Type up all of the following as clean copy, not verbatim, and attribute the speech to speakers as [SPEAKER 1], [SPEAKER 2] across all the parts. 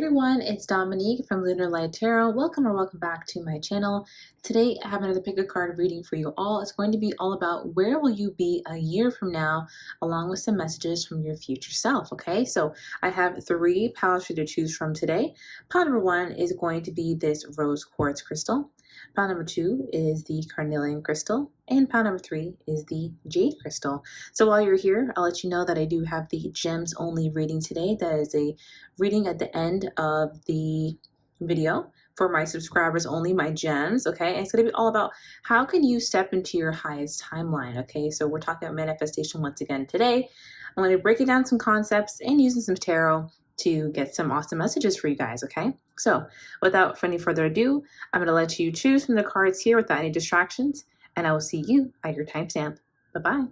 [SPEAKER 1] Everyone, it's Dominique from Lunar Tarot. Welcome or welcome back to my channel. Today I have another pick a card reading for you all. It's going to be all about where will you be a year from now, along with some messages from your future self. Okay, so I have three piles for you to choose from today. Pile number one is going to be this rose quartz crystal. Pile number two is the carnelian crystal, and pile number three is the jade crystal. So while you're here, I'll let you know that I do have the gems only reading today. That is a reading at the end of the video for my subscribers only, my gems. Okay, and it's going to be all about how can you step into your highest timeline. Okay, so we're talking about manifestation once again today. I'm going to break it down some concepts and using some tarot to get some awesome messages for you guys. Okay, so without any further ado, I'm going to let you choose from the cards here without any distractions, and I will see you at your timestamp. Bye-bye.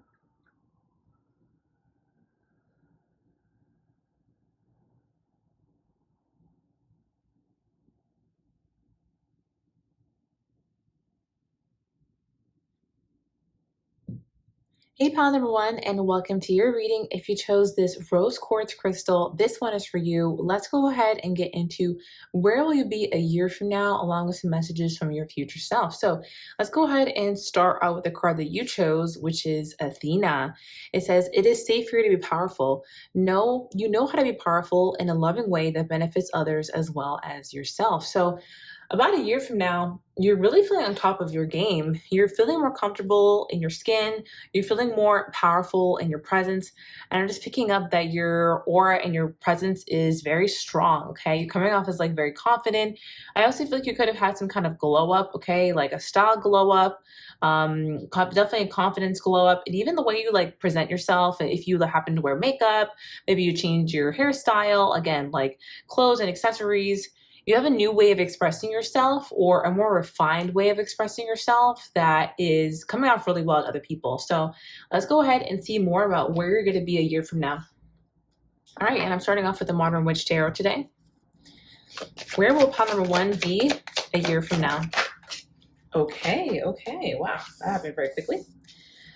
[SPEAKER 1] Hey, pile number one, and welcome to your reading. If you chose this rose quartz crystal, this one is for you. Let's go ahead and get into where will you be a year from now, along with some messages from your future self. So let's go ahead and start out with the card that you chose, which is Athena. It says, it is safe for you to be powerful. No, you know how to be powerful in a loving way that benefits others as well as yourself. So about a year from now, you're really feeling on top of your game. You're feeling more comfortable in your skin. You're feeling more powerful in your presence. And I'm just picking up that your aura and your presence is very strong, okay? You're coming off as like very confident. I also feel like you could have had some kind of glow up, okay? Like a style glow up, definitely a confidence glow up. And even the way you like present yourself, if you happen to wear makeup, maybe you change your hairstyle, again, like clothes and accessories. You have a new way of expressing yourself, or a more refined way of expressing yourself that is coming off really well to other people. So let's go ahead and see more about where you're going to be a year from now. All right, and I'm starting off with the Modern Witch Tarot today. Where will pile number one be a year from now? Okay, wow, that happened very quickly.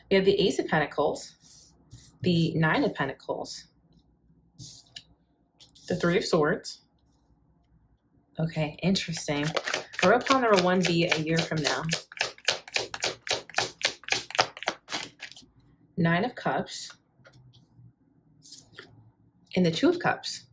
[SPEAKER 1] We have the Ace of Pentacles, the Nine of Pentacles, the Three of Swords. Okay, interesting. Where will pile number one be a year from now? Nine of Cups and the Two of Cups.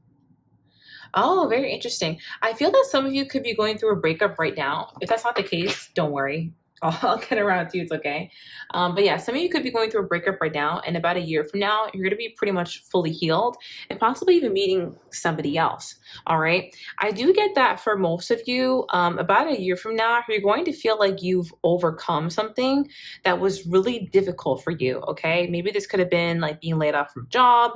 [SPEAKER 1] Oh, very interesting. I feel that some of you could be going through a breakup right now. If that's not the case, don't worry. I'll get around to you, it's okay. But yeah, some of you could be going through a breakup right now, and about a year from now, you're going to be pretty much fully healed and possibly even meeting somebody else. All right. I do get that for most of you, about a year from now, you're going to feel like you've overcome something that was really difficult for you. Okay. Maybe this could have been like being laid off from a job.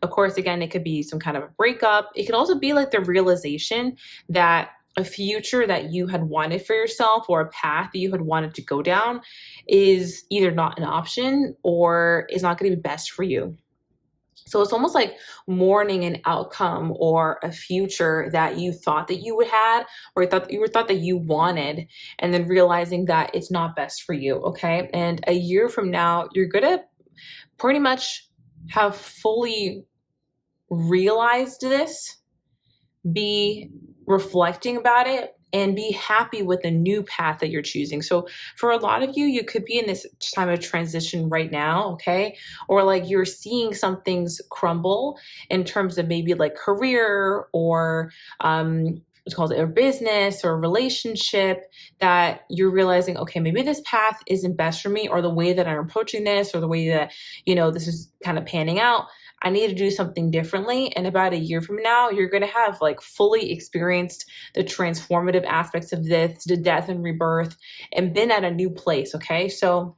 [SPEAKER 1] Of course, again, it could be some kind of a breakup. It could also be like the realization that a future that you had wanted for yourself, or a path that you had wanted to go down, is either not an option or is not going to be best for you. So it's almost like mourning an outcome or a future that you thought that you would have, or thought that you wanted, and then realizing that it's not best for you. Okay. And a year from now, you're going to pretty much have fully realized this, be reflecting about it, and be happy with the new path that you're choosing. So for a lot of you, you could be in this time of transition right now, okay? Or like you're seeing some things crumble in terms of maybe like career, or what's called a business or a relationship, that you're realizing, okay, maybe this path isn't best for me, or the way that I'm approaching this, or the way that, this is kind of panning out. I need to do something differently. And about a year from now, you're going to have like fully experienced the transformative aspects of this, the death and rebirth, and been at a new place. Okay. So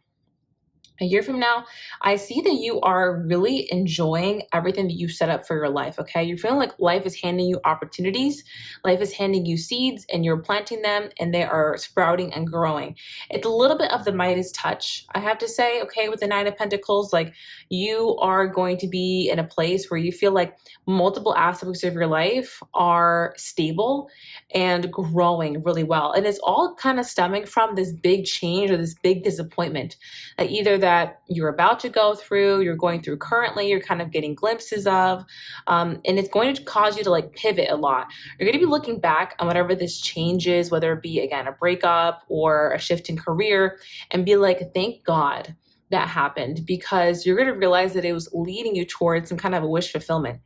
[SPEAKER 1] a year from now, I see that you are really enjoying everything that you've set up for your life, okay? You're feeling like life is handing you opportunities, life is handing you seeds, and you're planting them, and they are sprouting and growing. It's a little bit of the Midas touch, I have to say, okay, with the Nine of Pentacles. Like, you are going to be in a place where you feel like multiple aspects of your life are stable and growing really well. And it's all kind of stemming from this big change or this big disappointment. Either that you're about to go through, you're going through currently, you're kind of getting glimpses of, and it's going to cause you to like pivot a lot. You're going to be looking back on whatever this change is, whether it be, again, a breakup or a shift in career, and be like, thank God that happened, because you're going to realize that it was leading you towards some kind of a wish fulfillment.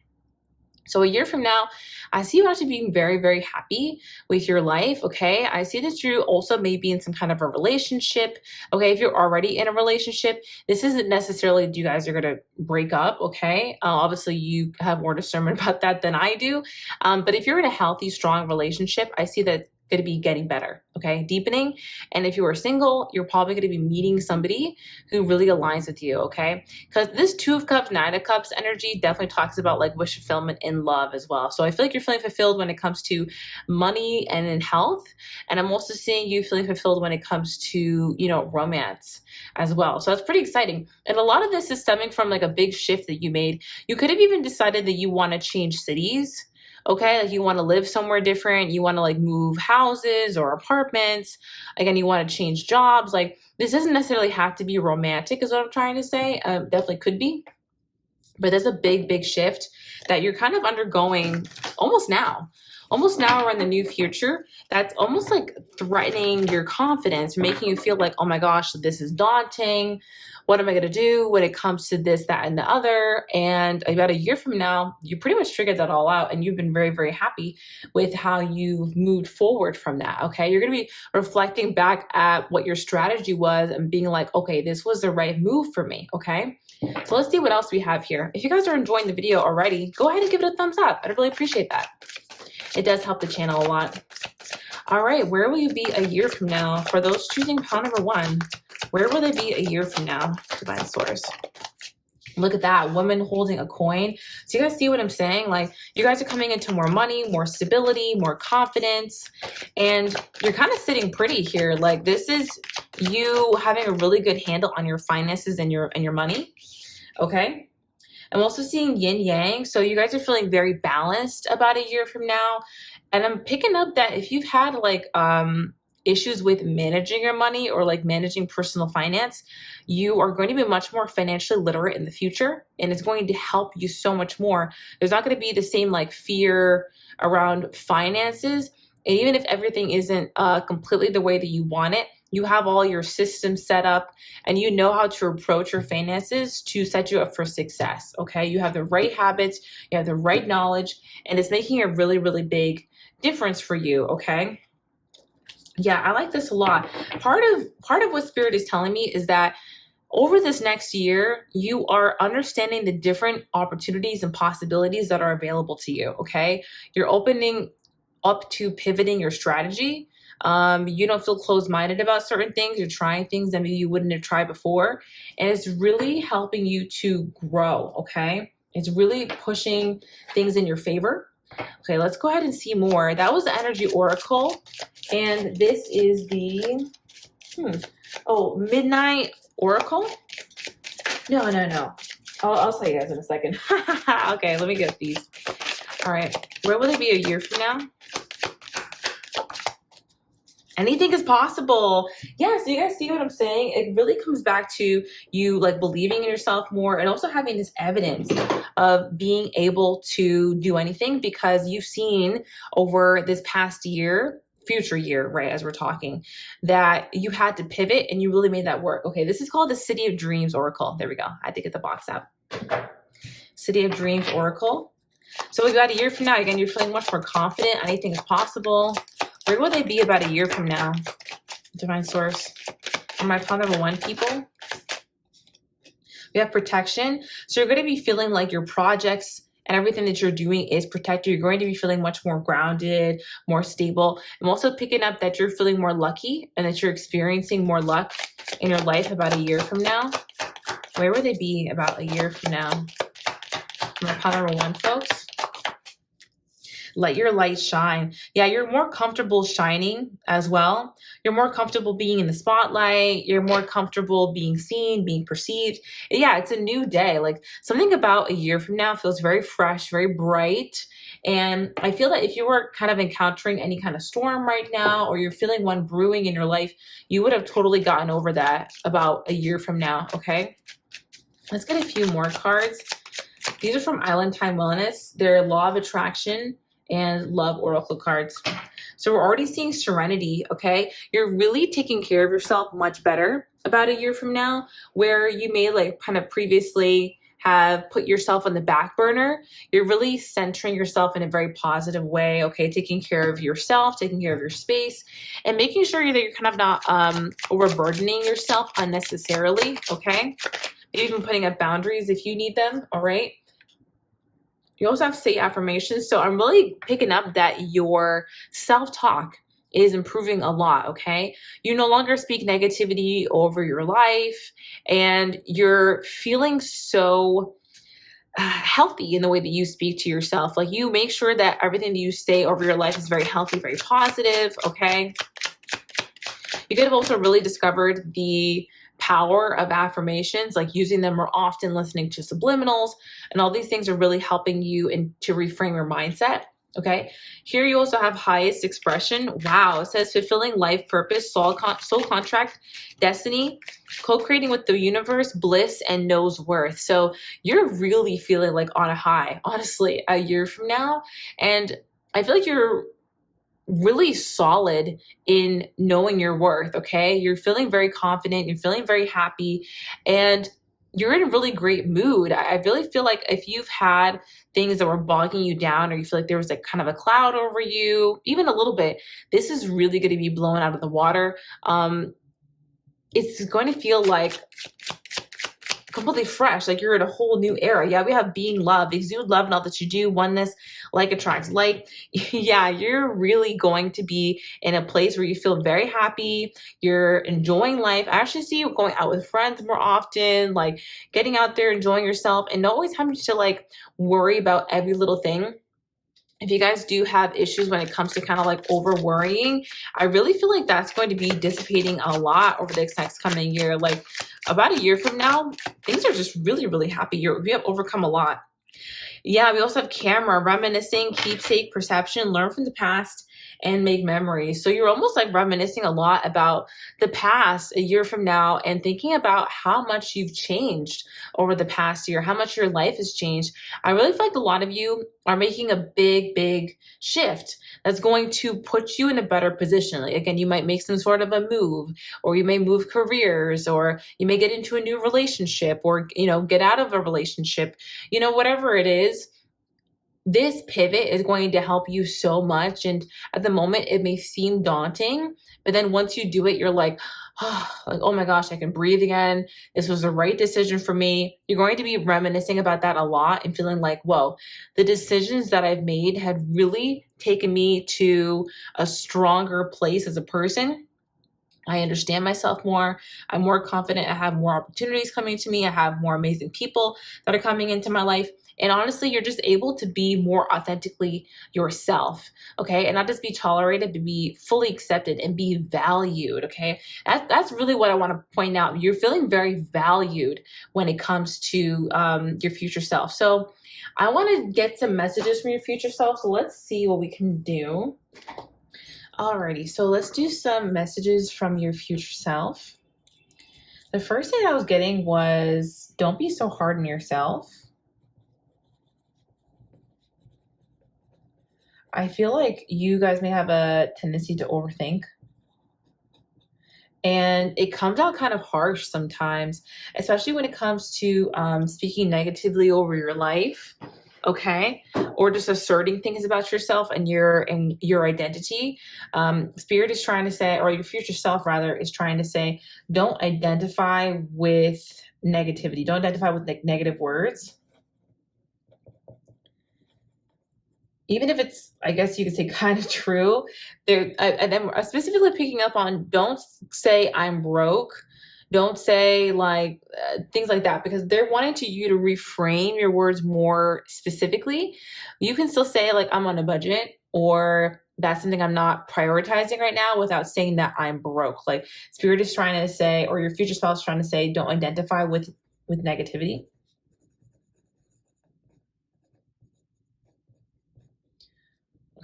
[SPEAKER 1] So a year from now, I see you actually being very, very happy with your life, okay? I see that you also may be in some kind of a relationship, okay? If you're already in a relationship, this isn't necessarily you guys are gonna break up, okay? Obviously, you have more discernment about that than I do. But if you're in a healthy, strong relationship, I see that going to be getting better, okay? Deepening. And if you are single, you're probably going to be meeting somebody who really aligns with you, okay? Because this 2 of Cups, 9 of Cups energy definitely talks about like wish fulfillment in love as well. So I feel like you're feeling fulfilled when it comes to money and in health. And I'm also seeing you feeling fulfilled when it comes to, you know, romance as well. So that's pretty exciting. And a lot of this is stemming from like a big shift that you made. You could have even decided that you want to change cities. Okay, like you want to live somewhere different, you want to like move houses or apartments. Again, you want to change jobs. Like this doesn't necessarily have to be romantic is what I'm trying to say. Definitely could be. But there's a big, big shift that you're kind of undergoing almost now or in the new future. That's almost like threatening your confidence, making you feel like, oh my gosh, this is daunting. What am I going to do when it comes to this, that, and the other? And about a year from now, you pretty much figured that all out and you've been very, very happy with how you've moved forward from that, okay? You're going to be reflecting back at what your strategy was and being like, okay, this was the right move for me, okay? So let's see what else we have here. If you guys are enjoying the video already, go ahead and give it a thumbs up. I'd really appreciate that. It does help the channel a lot. All right, where will you be a year from now? For those choosing pile number 1, where will they be a year from now? Divine Source. Look at that, woman holding a coin. So you guys see what I'm saying? Like you guys are coming into more money, more stability, more confidence, and you're kind of sitting pretty here. Like this is you having a really good handle on your finances and your money, okay? I'm also seeing yin yang. So you guys are feeling very balanced about a year from now. And I'm picking up that if you've had like issues with managing your money or like managing personal finance, you are going to be much more financially literate in the future. And it's going to help you so much more. There's not going to be the same like fear around finances. And even if everything isn't completely the way that you want it, you have all your systems set up and you know how to approach your finances to set you up for success, okay? You have the right habits, you have the right knowledge, and it's making a really, really big difference for you, okay? Yeah, I like this a lot. Part of what Spirit is telling me is that over this next year, you are understanding the different opportunities and possibilities that are available to you, okay? You're opening up to pivoting your strategy. You don't feel closed-minded about certain things. You're trying things that maybe you wouldn't have tried before. And it's really helping you to grow, okay? It's really pushing things in your favor. Okay, let's go ahead and see more. That was the Energy Oracle. And this is the, Midnight Oracle. No. I'll tell you guys in a second. Okay, let me get these. All right, where will they be a year from now? Anything is possible. Yeah, so you guys see what I'm saying? It really comes back to you like believing in yourself more and also having this evidence of being able to do anything because you've seen over this past year, future year, right, as we're talking, that you had to pivot and you really made that work. Okay, this is called the City of Dreams Oracle. There we go. I had to get the box out. City of Dreams Oracle. So we got a year from now. Again, you're feeling much more confident. Anything is possible. Where will they be about a year from now? Divine Source. For my pile number 1 people. We have protection. So you're going to be feeling like your projects and everything that you're doing is protected. You're going to be feeling much more grounded, more stable. I'm also picking up that you're feeling more lucky and that you're experiencing more luck in your life about a year from now. Where will they be about a year from now? For my pile number 1, folks. Let your light shine. Yeah, you're more comfortable shining as well. You're more comfortable being in the spotlight. You're more comfortable being seen, being perceived. Yeah, it's a new day. Like something about a year from now feels very fresh, very bright. And I feel that if you were kind of encountering any kind of storm right now, or you're feeling one brewing in your life, you would have totally gotten over that about a year from now, okay? Let's get a few more cards. These are from Island Time Wellness. They're Law of Attraction and Love Oracle cards. So we're already seeing serenity, okay? You're really taking care of yourself much better about a year from now, where you may like kind of previously have put yourself on the back burner. You're really centering yourself in a very positive way, okay? Taking care of yourself, taking care of your space, and making sure that you're kind of not overburdening yourself unnecessarily, okay? Maybe even putting up boundaries if you need them, all right? You also have to say affirmations. So I'm really picking up that your self-talk is improving a lot, okay? You no longer speak negativity over your life, and you're feeling so healthy in the way that you speak to yourself. Like, you make sure that everything that you say over your life is very healthy, very positive, okay? You could have also really discovered the power of affirmations, like using them more often, listening to subliminals, and all these things are really helping you to reframe your mindset. Okay. Here you also have highest expression. Wow. It says fulfilling life purpose, soul contract, destiny, co-creating with the universe, bliss, and knows worth. So you're really feeling like on a high, honestly, a year from now. And I feel like you're really solid in knowing your worth, okay? You're feeling very confident, you're feeling very happy, and you're in a really great mood. I really feel like if you've had things that were bogging you down, or you feel like there was like kind of a cloud over you, even a little bit, this is really going to be blown out of the water. It's going to feel like completely fresh, like you're in a whole new era. Yeah, we have being love, exude love in all that you do, oneness, like attracts like. Yeah, you're really going to be in a place where you feel very happy, you're enjoying life. I actually see you going out with friends more often, like getting out there, enjoying yourself, and not always having to like worry about every little thing. If you guys do have issues when it comes to kind of like over worrying, I really feel like that's going to be dissipating a lot over the next coming year. Like about a year from now, things are just really, really happy. We have overcome a lot. Yeah, we also have camera, reminiscing, keepsake, perception, learn from the past, and make memories. So you're almost like reminiscing a lot about the past a year from now, and thinking about how much you've changed over the past year, how much your life has changed. I really feel like a lot of you are making a big, big shift that's going to put you in a better position. Like, again, you might make some sort of a move, or you may move careers, or you may get into a new relationship, or, get out of a relationship, whatever it is. This pivot is going to help you so much. And at the moment, it may seem daunting, but then once you do it, you're like, oh my gosh, I can breathe again. This was the right decision for me. You're going to be reminiscing about that a lot and feeling like, whoa, the decisions that I've made have really taken me to a stronger place as a person. I understand myself more. I'm more confident. I have more opportunities coming to me. I have more amazing people that are coming into my life. And honestly, you're just able to be more authentically yourself, okay? And not just be tolerated, but be fully accepted and be valued, okay? That's really what I want to point out. You're feeling very valued when it comes to your future self. So I want to get some messages from your future self. So let's see what we can do. Alrighty, so let's do some messages from your future self. The first thing I was getting was, don't be so hard on yourself. I feel like you guys may have a tendency to overthink. And it comes out kind of harsh sometimes, especially when it comes to speaking negatively over your life, okay? Or just asserting things about yourself and your identity. Spirit is trying to say, or your future self rather, is trying to say, don't identify with negativity. Don't identify with like negative words. Even if it's, I guess you could say, kind of true, and I'm specifically picking up on, don't say I'm broke. Don't say like things like that, because they're wanting you to reframe your words more specifically. You can still say like, I'm on a budget, or that's something I'm not prioritizing right now, without saying that I'm broke. Like, Spirit is trying to say, or your future spouse is trying to say, don't identify with negativity.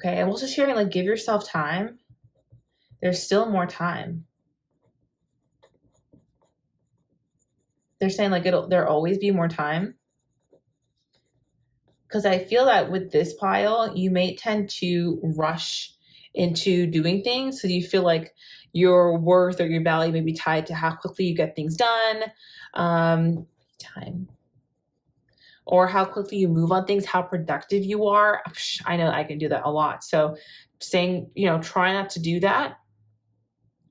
[SPEAKER 1] Okay, I'm also sharing, like, give yourself time. There's still more time. They're saying, like, there'll always be more time. Because I feel that with this pile, you may tend to rush into doing things. So you feel like your worth or your value may be tied to how quickly you get things done, time, or how quickly you move on things, how productive you are. I know I can do that a lot. So saying, try not to do that.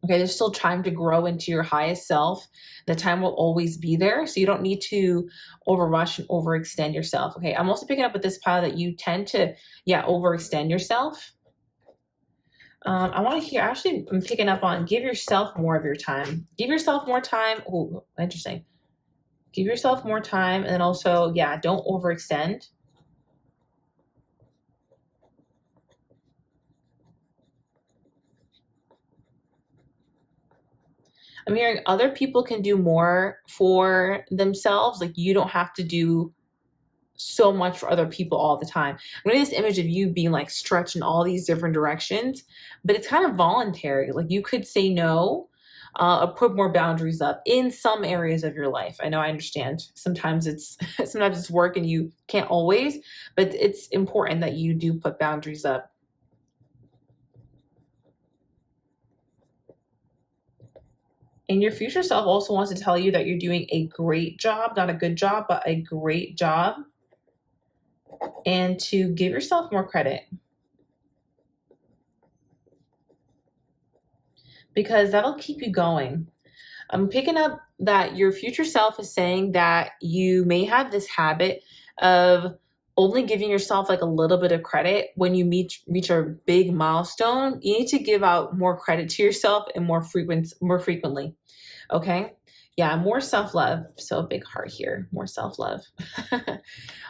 [SPEAKER 1] Okay, there's still time to grow into your highest self. The time will always be there. So you don't need to overrush and overextend yourself. Okay, I'm also picking up with this pile that you tend to, overextend yourself. I want to hear, actually, I'm picking up on give yourself more of your time. Give yourself more time. Oh, interesting. Give yourself more time. And then also, don't overextend. I'm hearing other people can do more for themselves. Like, you don't have to do so much for other people all the time. I'm getting this image of you being like stretched in all these different directions, but it's kind of voluntary. Like, you could say no, or put more boundaries up in some areas of your life. I know, I understand. Sometimes it's work and you can't always, but it's important that you do put boundaries up. And your future self also wants to tell you that you're doing a great job, not a good job, but a great job. And to give yourself more credit. Because that'll keep you going. I'm picking up that your future self is saying that you may have this habit of only giving yourself like a little bit of credit when you reach a big milestone. You need to give out more credit to yourself and more frequently. Okay? Yeah, more self-love. So a big heart here. More self-love.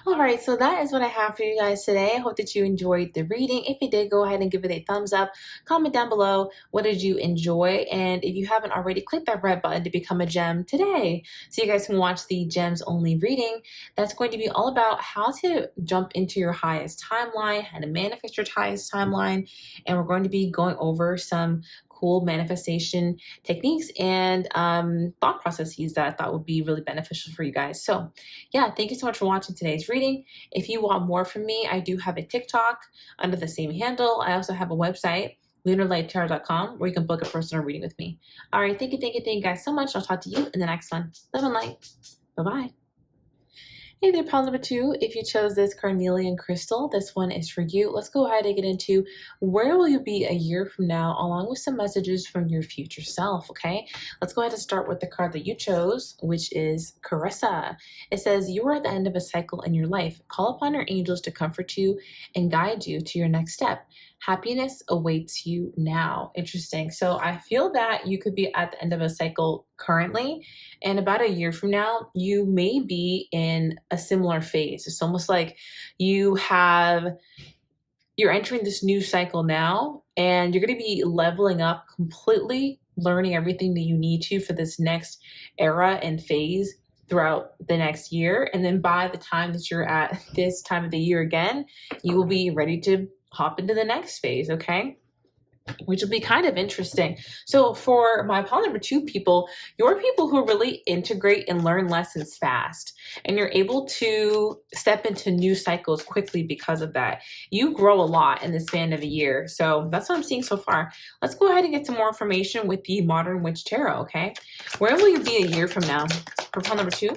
[SPEAKER 1] All right, so that is what I have for you guys today. I hope that you enjoyed the reading. If you did, go ahead and give it a thumbs up. Comment down below, what did you enjoy? And if you haven't already, click that red button to become a gem today so you guys can watch the gems only reading. That's going to be all about how to jump into your highest timeline, how to manifest your highest timeline. And we're going to be going over some cool manifestation techniques and thought processes that I thought would be really beneficial for you guys. So thank you so much for watching today's reading. If you want more from me, I do have a TikTok under the same handle. I also have a website, lunarlighttarot.com, where you can book a personal reading with me. All right, thank you guys so much. I'll talk to you in the next one. Love and light. Bye-bye. Hey there, pile number 2. If you chose this Carnelian crystal, this one is for you. Let's go ahead and get into where will you be a year from now, along with some messages from your future self, okay? Let's go ahead and start with the card that you chose, which is Carissa. It says, you are at the end of a cycle in your life. Call upon your angels to comfort you and guide you to your next step. Happiness awaits you now. Interesting. So I feel that you could be at the end of a cycle currently, and about a year from now, you may be in a similar phase. It's almost like you're entering this new cycle now, and you're going to be leveling up completely, learning everything that you need to for this next era and phase throughout the next year. And then by the time that you're at this time of the year again, you will be ready to hop into the next phase, okay? Which will be kind of interesting. So for my pile number 2 people, you're people who really integrate and learn lessons fast. And you're able to step into new cycles quickly because of that. You grow a lot in the span of a year. So that's what I'm seeing so far. Let's go ahead and get some more information with the Modern Witch Tarot, okay? Where will you be a year from now? For pile number 2,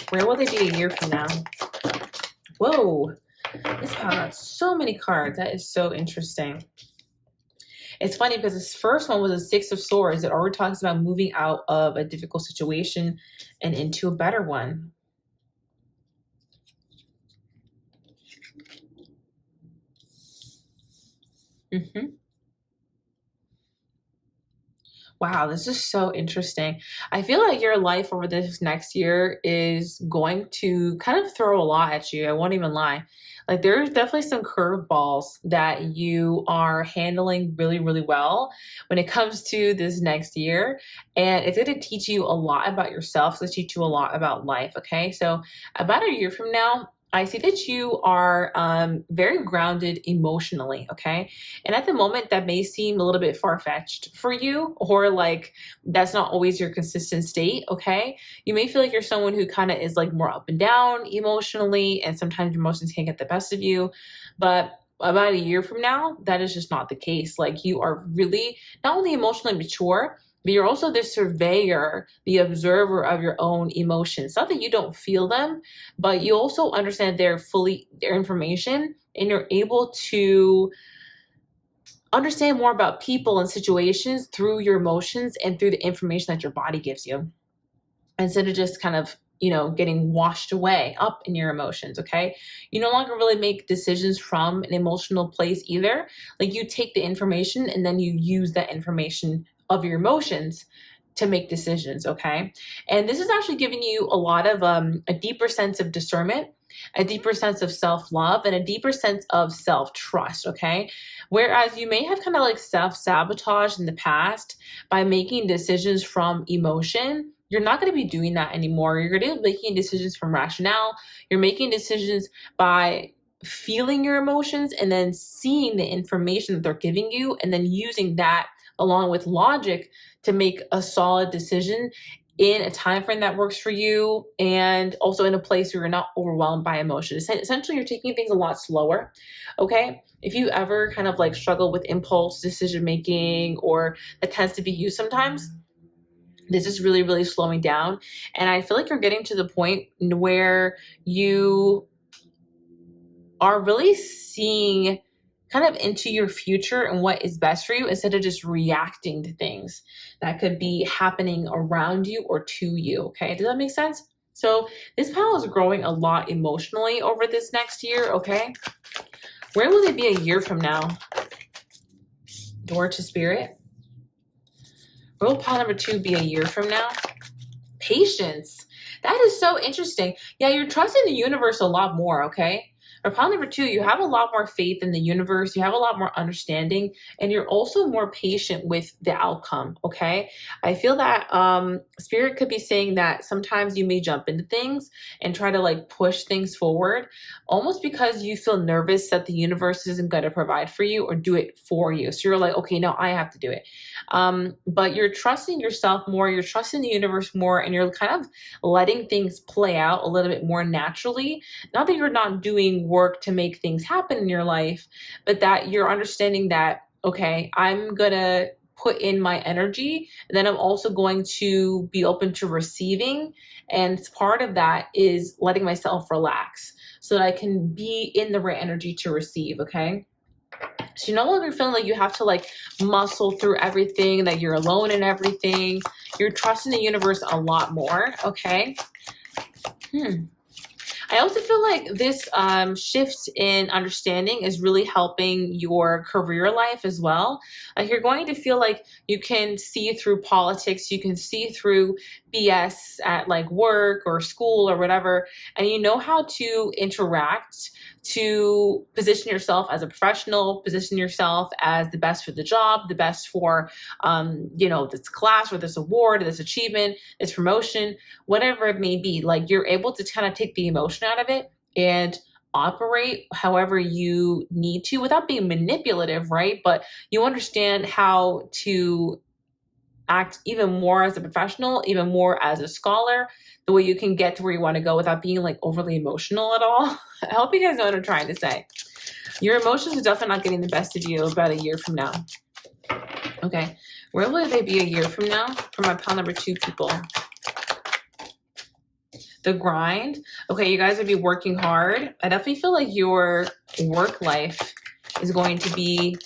[SPEAKER 1] where will they be a year from now? Whoa. This pile got so many cards. That is so interesting. It's funny because this first one was a 6 of Swords. It already talks about moving out of a difficult situation and into a better one. Wow, this is so interesting. I feel like your life over this next year is going to kind of throw a lot at you. I won't even lie. Like, there's definitely some curveballs that you are handling really, really well when it comes to this next year. And it's going to teach you a lot about yourself. It's going to teach you a lot about life. Okay. So about a year from now, I see that you are very grounded emotionally, okay? And at the moment, that may seem a little bit far-fetched for you, or like that's not always your consistent state, okay? You may feel like you're someone who kind of is like more up and down emotionally, and sometimes your emotions can get the best of you. But about a year from now, that is just not the case. Like you are really not only emotionally mature, but you're also the surveyor, the observer of your own emotions. Not that you don't feel them, but you also understand their information, and you're able to understand more about people and situations through your emotions and through the information that your body gives you, instead of just kind of, getting washed away up in your emotions. Okay, you no longer really make decisions from an emotional place either. Like you take the information and then you use that information of your emotions to make decisions. Okay, and this is actually giving you a lot of a deeper sense of discernment, a deeper sense of self-love, and a deeper sense of self-trust. Okay, whereas you may have kind of like self-sabotage in the past by making decisions from emotion, you're not going to be doing that anymore. You're going to be making decisions from rationale. You're making decisions by feeling your emotions and then seeing the information that they're giving you and then using that along with logic to make a solid decision in a time frame that works for you, and also in a place where you're not overwhelmed by emotions. Essentially, you're taking things a lot slower. Okay, if you ever kind of like struggle with impulse decision making, or that tends to be you sometimes, this is really, really slowing down. And I feel like you're getting to the point where you are really seeing kind of into your future and what is best for you, instead of just reacting to things that could be happening around you or to you. Okay, does that make sense? So this panel is growing a lot emotionally over this next year. Okay, where will it be a year from now? Door to Spirit. Where will pile number 2 be a year from now? Patience. That is so interesting. Yeah, you're trusting the universe a lot more. Okay, or pile number 2, you have a lot more faith in the universe. You have a lot more understanding, and you're also more patient with the outcome. Okay, I feel that Spirit could be saying that sometimes you may jump into things and try to like push things forward, almost because you feel nervous that the universe isn't going to provide for you or do it for you. So you're like, okay, no, I have to do it. But you're trusting yourself more. You're trusting the universe more, and you're kind of letting things play out a little bit more naturally. Not that you're not doing work to make things happen in your life, but that you're understanding that, okay, I'm gonna put in my energy, and then I'm also going to be open to receiving. And part of that is letting myself relax so that I can be in the right energy to receive. Okay, so you're no longer feeling like you have to like muscle through everything, that you're alone in everything. You're trusting the universe a lot more. Okay. I also feel like this shift in understanding is really helping your career life as well. Like you're going to feel like you can see through politics, you can see through BS at like work or school or whatever, and you know how to interact to position yourself as a professional, position yourself as the best for the job, the best for, this class or this award or this achievement, this promotion, whatever it may be. Like you're able to kind of take the emotion out of it and operate however you need to without being manipulative, right? But you understand how to act even more as a professional, even more as a scholar, the way you can get to where you want to go without being like overly emotional at all. I hope you guys know what I'm trying to say. Your emotions are definitely not getting the best of you about a year from now. Okay, where will they be a year from now for my pile number 2 people? The grind. Okay, you guys would be working hard. I definitely feel like your work life is going to be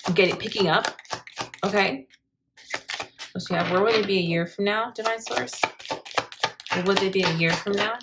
[SPEAKER 1] picking up. Okay. So yeah, where would they be a year from now, Divine Source? Where would they be a year from now?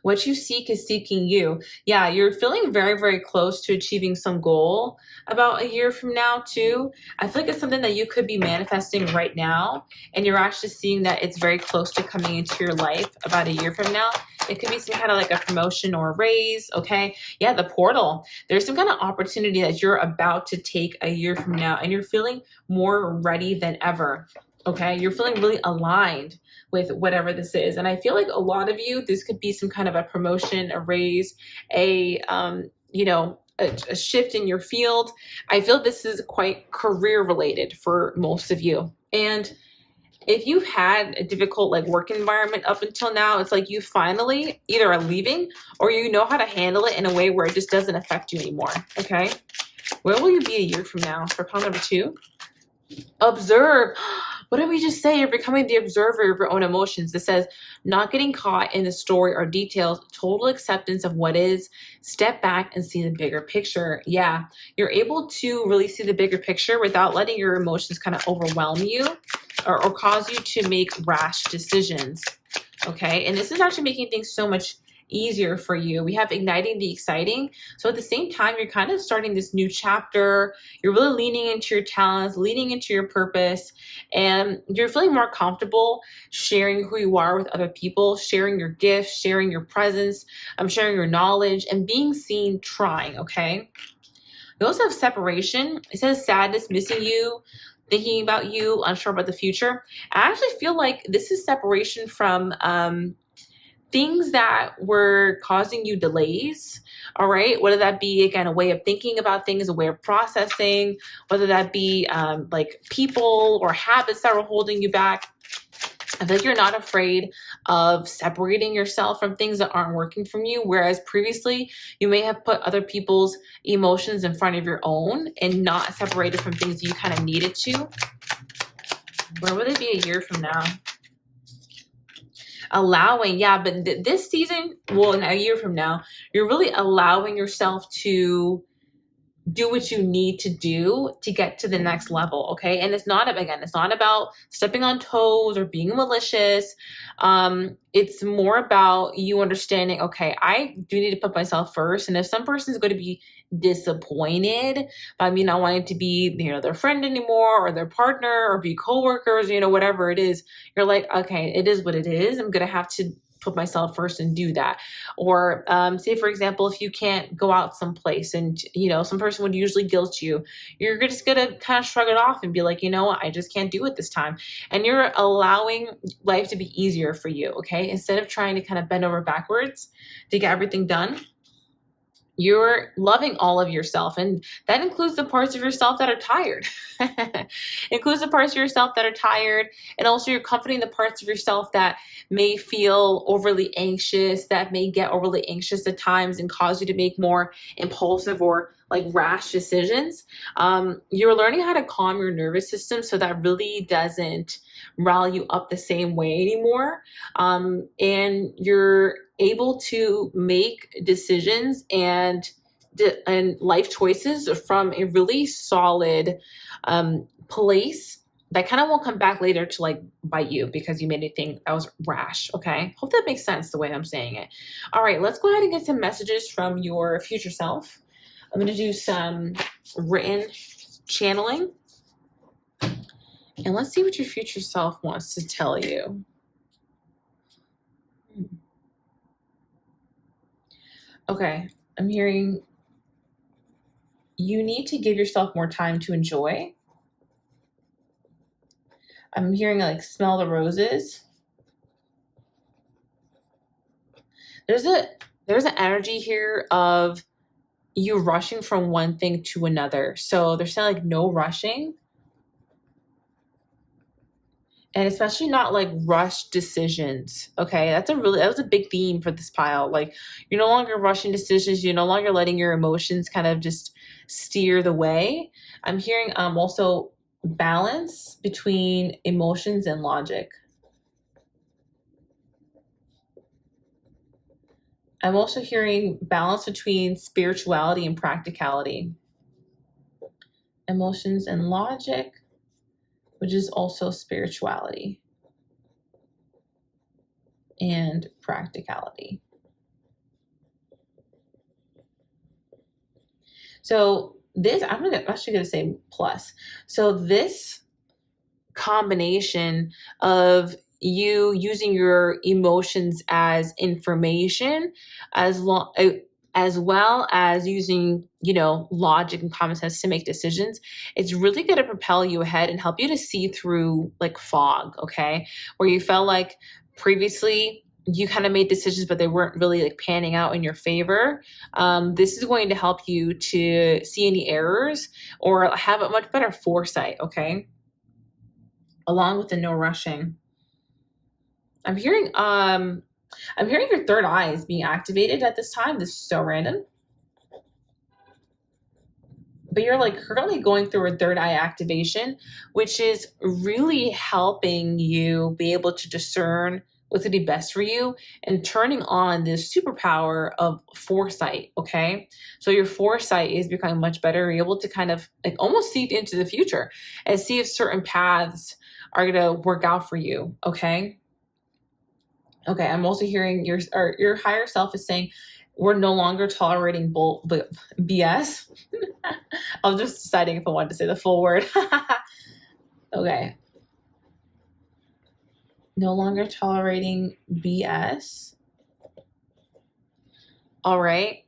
[SPEAKER 1] What you seek is seeking you. Yeah, you're feeling very, very close to achieving some goal about a year from now too. I feel like it's something that you could be manifesting right now, and you're actually seeing that it's very close to coming into your life about a year from now. It could be some kind of like a promotion or a raise. Okay. Yeah, the portal. There's some kind of opportunity that you're about to take a year from now, and you're feeling more ready than ever. Okay, you're feeling really aligned with whatever this is. And I feel like a lot of you, this could be some kind of a promotion, a raise, a shift in your field. I feel this is quite career related for most of you. And if you've had a difficult like work environment up until now, it's like you finally either are leaving or you know how to handle it in a way where it just doesn't affect you anymore. Okay. Where will you be a year from now? For pile number 2, observe. What did we just say? You're becoming the observer of your own emotions. This says not getting caught in the story or details, total acceptance of what is, step back and see the bigger picture. Yeah, you're able to really see the bigger picture without letting your emotions kind of overwhelm you or cause you to make rash decisions. Okay, and this is actually making things so much easier for you. We have igniting the exciting. So at the same time, you're kind of starting this new chapter. You're really leaning into your talents, leaning into your purpose, and you're feeling more comfortable sharing who you are with other people, sharing your gifts, sharing your presence, sharing your knowledge, and being seen trying. Okay. We also have separation. It says sadness, missing you, thinking about you, unsure about the future. I actually feel like this is separation from things that were causing you delays. All right. Whether that be, again, a way of thinking about things, a way of processing, whether that be like people or habits that were holding you back. I feel like you're not afraid of separating yourself from things that aren't working for you, whereas previously you may have put other people's emotions in front of your own and not separated from things you kind of needed to. Where will they be a year from now? Allowing, yeah, but this season, well, in a year from now, you're really allowing yourself to do what you need to do to get to the next level. Okay. And it's not, again, it's not about stepping on toes or being malicious. It's more about you understanding, okay, I do need to put myself first. And if some person is going to be disappointed by me not wanting to be, their friend anymore or their partner or be coworkers, whatever it is, you're like, okay, it is what it is. I'm going to have to put myself first and do that. Or say, for example, if you can't go out someplace and, some person would usually guilt you, you're just going to kind of shrug it off and be like, I just can't do it this time. And you're allowing life to be easier for you. Okay. Instead of trying to kind of bend over backwards to get everything done, you're loving all of yourself. And that includes the parts of yourself that are tired. Includes the parts of yourself that are tired. And also you're comforting the parts of yourself that may feel overly anxious, that may get overly anxious at times and cause you to make more impulsive or like rash decisions. You're learning how to calm your nervous system so that really doesn't rile you up the same way anymore. And you're able to make decisions and life choices from a really solid place that kind of won't come back later to like bite you because you made anything that was rash. Okay. Hope that makes sense the way I'm saying it. All right, let's go ahead and get some messages from your future self. I'm going to do some written channeling. And let's see what your future self wants to tell you. Okay, I'm hearing you need to give yourself more time to enjoy. I'm hearing like smell the roses. There's an energy here of you rushing from one thing to another. So there's saying like no rushing. And especially not like rushed decisions. Okay. That was a big theme for this pile. Like you're no longer rushing decisions. You're no longer letting your emotions kind of just steer the way. I'm hearing also balance between emotions and logic. I'm also hearing balance between spirituality and practicality. Emotions and logic, which is also spirituality and practicality. So this, I'm actually going to say plus. So this combination of you using your emotions as information, as well as using, logic and common sense to make decisions, it's really going to propel you ahead and help you to see through like fog, okay? Where you felt like previously you kind of made decisions, but they weren't really like panning out in your favor. This is going to help you to see any errors or have a much better foresight, okay? Along with the no rushing. I'm hearing your third eye is being activated at this time. This is so random. But you're like currently going through a third eye activation, which is really helping you be able to discern what's going to be best for you and turning on this superpower of foresight. Okay. So your foresight is becoming much better. You're able to kind of like almost see into the future and see if certain paths are going to work out for you. Okay. Okay. I'm also hearing your higher self is saying, we're no longer tolerating BS. I was just deciding if I wanted to say the full word. Okay. No longer tolerating BS. All right.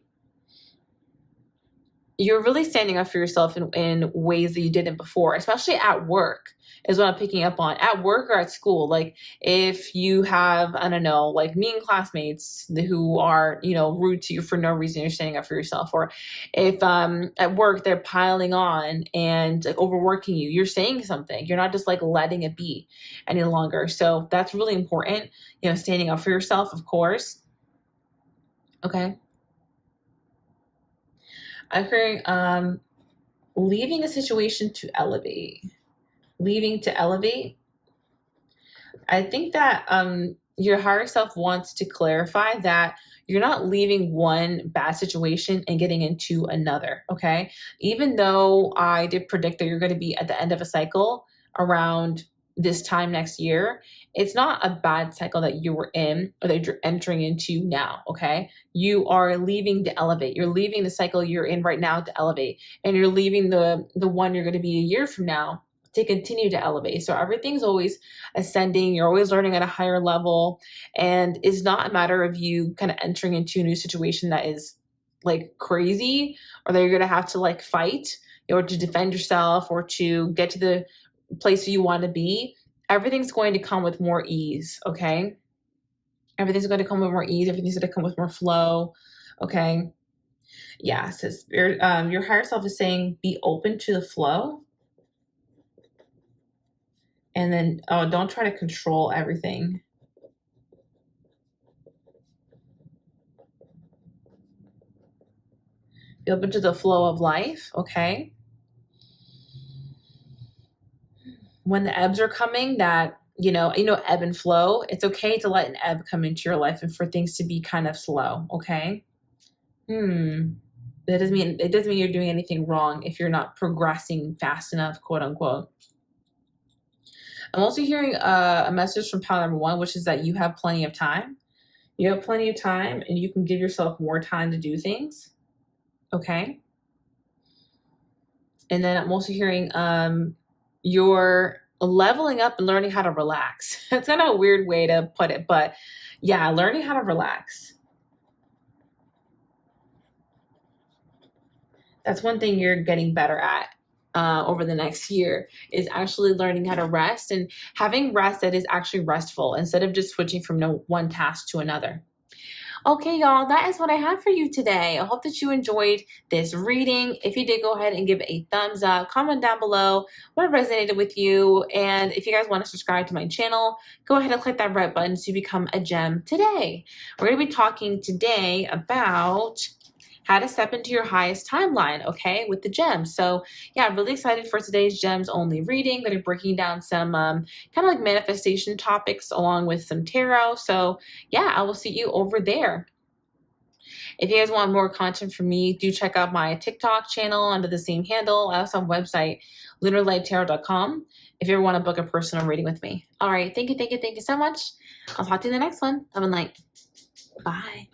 [SPEAKER 1] You're really standing up for yourself in ways that you didn't before, especially at work is what I'm picking up on. At work or at school, like if you have, I don't know, like mean classmates who are, rude to you for no reason, you're standing up for yourself. Or if at work they're piling on and like overworking you, you're saying something. You're not just like letting it be any longer. So that's really important, standing up for yourself, of course. Okay. I'm hearing leaving a situation to elevate. Leaving to elevate. I think that your higher self wants to clarify that you're not leaving one bad situation and getting into another, okay? Even though I did predict that you're going to be at the end of a cycle around this time next year, it's not a bad cycle that you were in or that you're entering into now, okay? You are leaving to elevate. You're leaving the cycle you're in right now to elevate, and you're leaving the one you're going to be a year from now to continue to elevate. So everything's always ascending. You're always learning at a higher level. And it's not a matter of you kind of entering into a new situation that is like crazy or that you're going to have to like fight or to defend yourself or to get to the place you want to be. Everything's going to come with more ease. Okay. Everything's going to come with more ease. Everything's going to come with more flow. Okay. Yeah. So your higher self is saying, be open to the flow. And then, don't try to control everything. Be open to the flow of life, okay? When the ebbs are coming, that, ebb and flow, it's okay to let an ebb come into your life and for things to be kind of slow, okay? It doesn't mean you're doing anything wrong if you're not progressing fast enough, quote unquote. I'm also hearing a message from pile number 1, which is that you have plenty of time. You have plenty of time and you can give yourself more time to do things. Okay. And then I'm also hearing you're leveling up and learning how to relax. It's kind of a weird way to put it, but yeah, learning how to relax. That's one thing you're getting better at. Over the next year is actually learning how to rest and having rest that is actually restful instead of just switching from one task to another. Okay, y'all, that is what I have for you today. I hope that you enjoyed this reading. If you did, go ahead and give it a thumbs up, comment down below what resonated with you. And if you guys want to subscribe to my channel, go ahead and click that red button to become a gem today. We're going to be talking today about how to step into your highest timeline, okay, with the gems. So yeah, I'm really excited for today's gems only reading. Going to be breaking down some kind of like manifestation topics along with some tarot. So yeah, I will see you over there. If you guys want more content from me, do check out my TikTok channel under the same handle. I also have a website, lunarlighttarot.com, if you ever want to book a personal reading with me. All right, thank you so much. I'll talk to you in the next one. Have a night. Bye.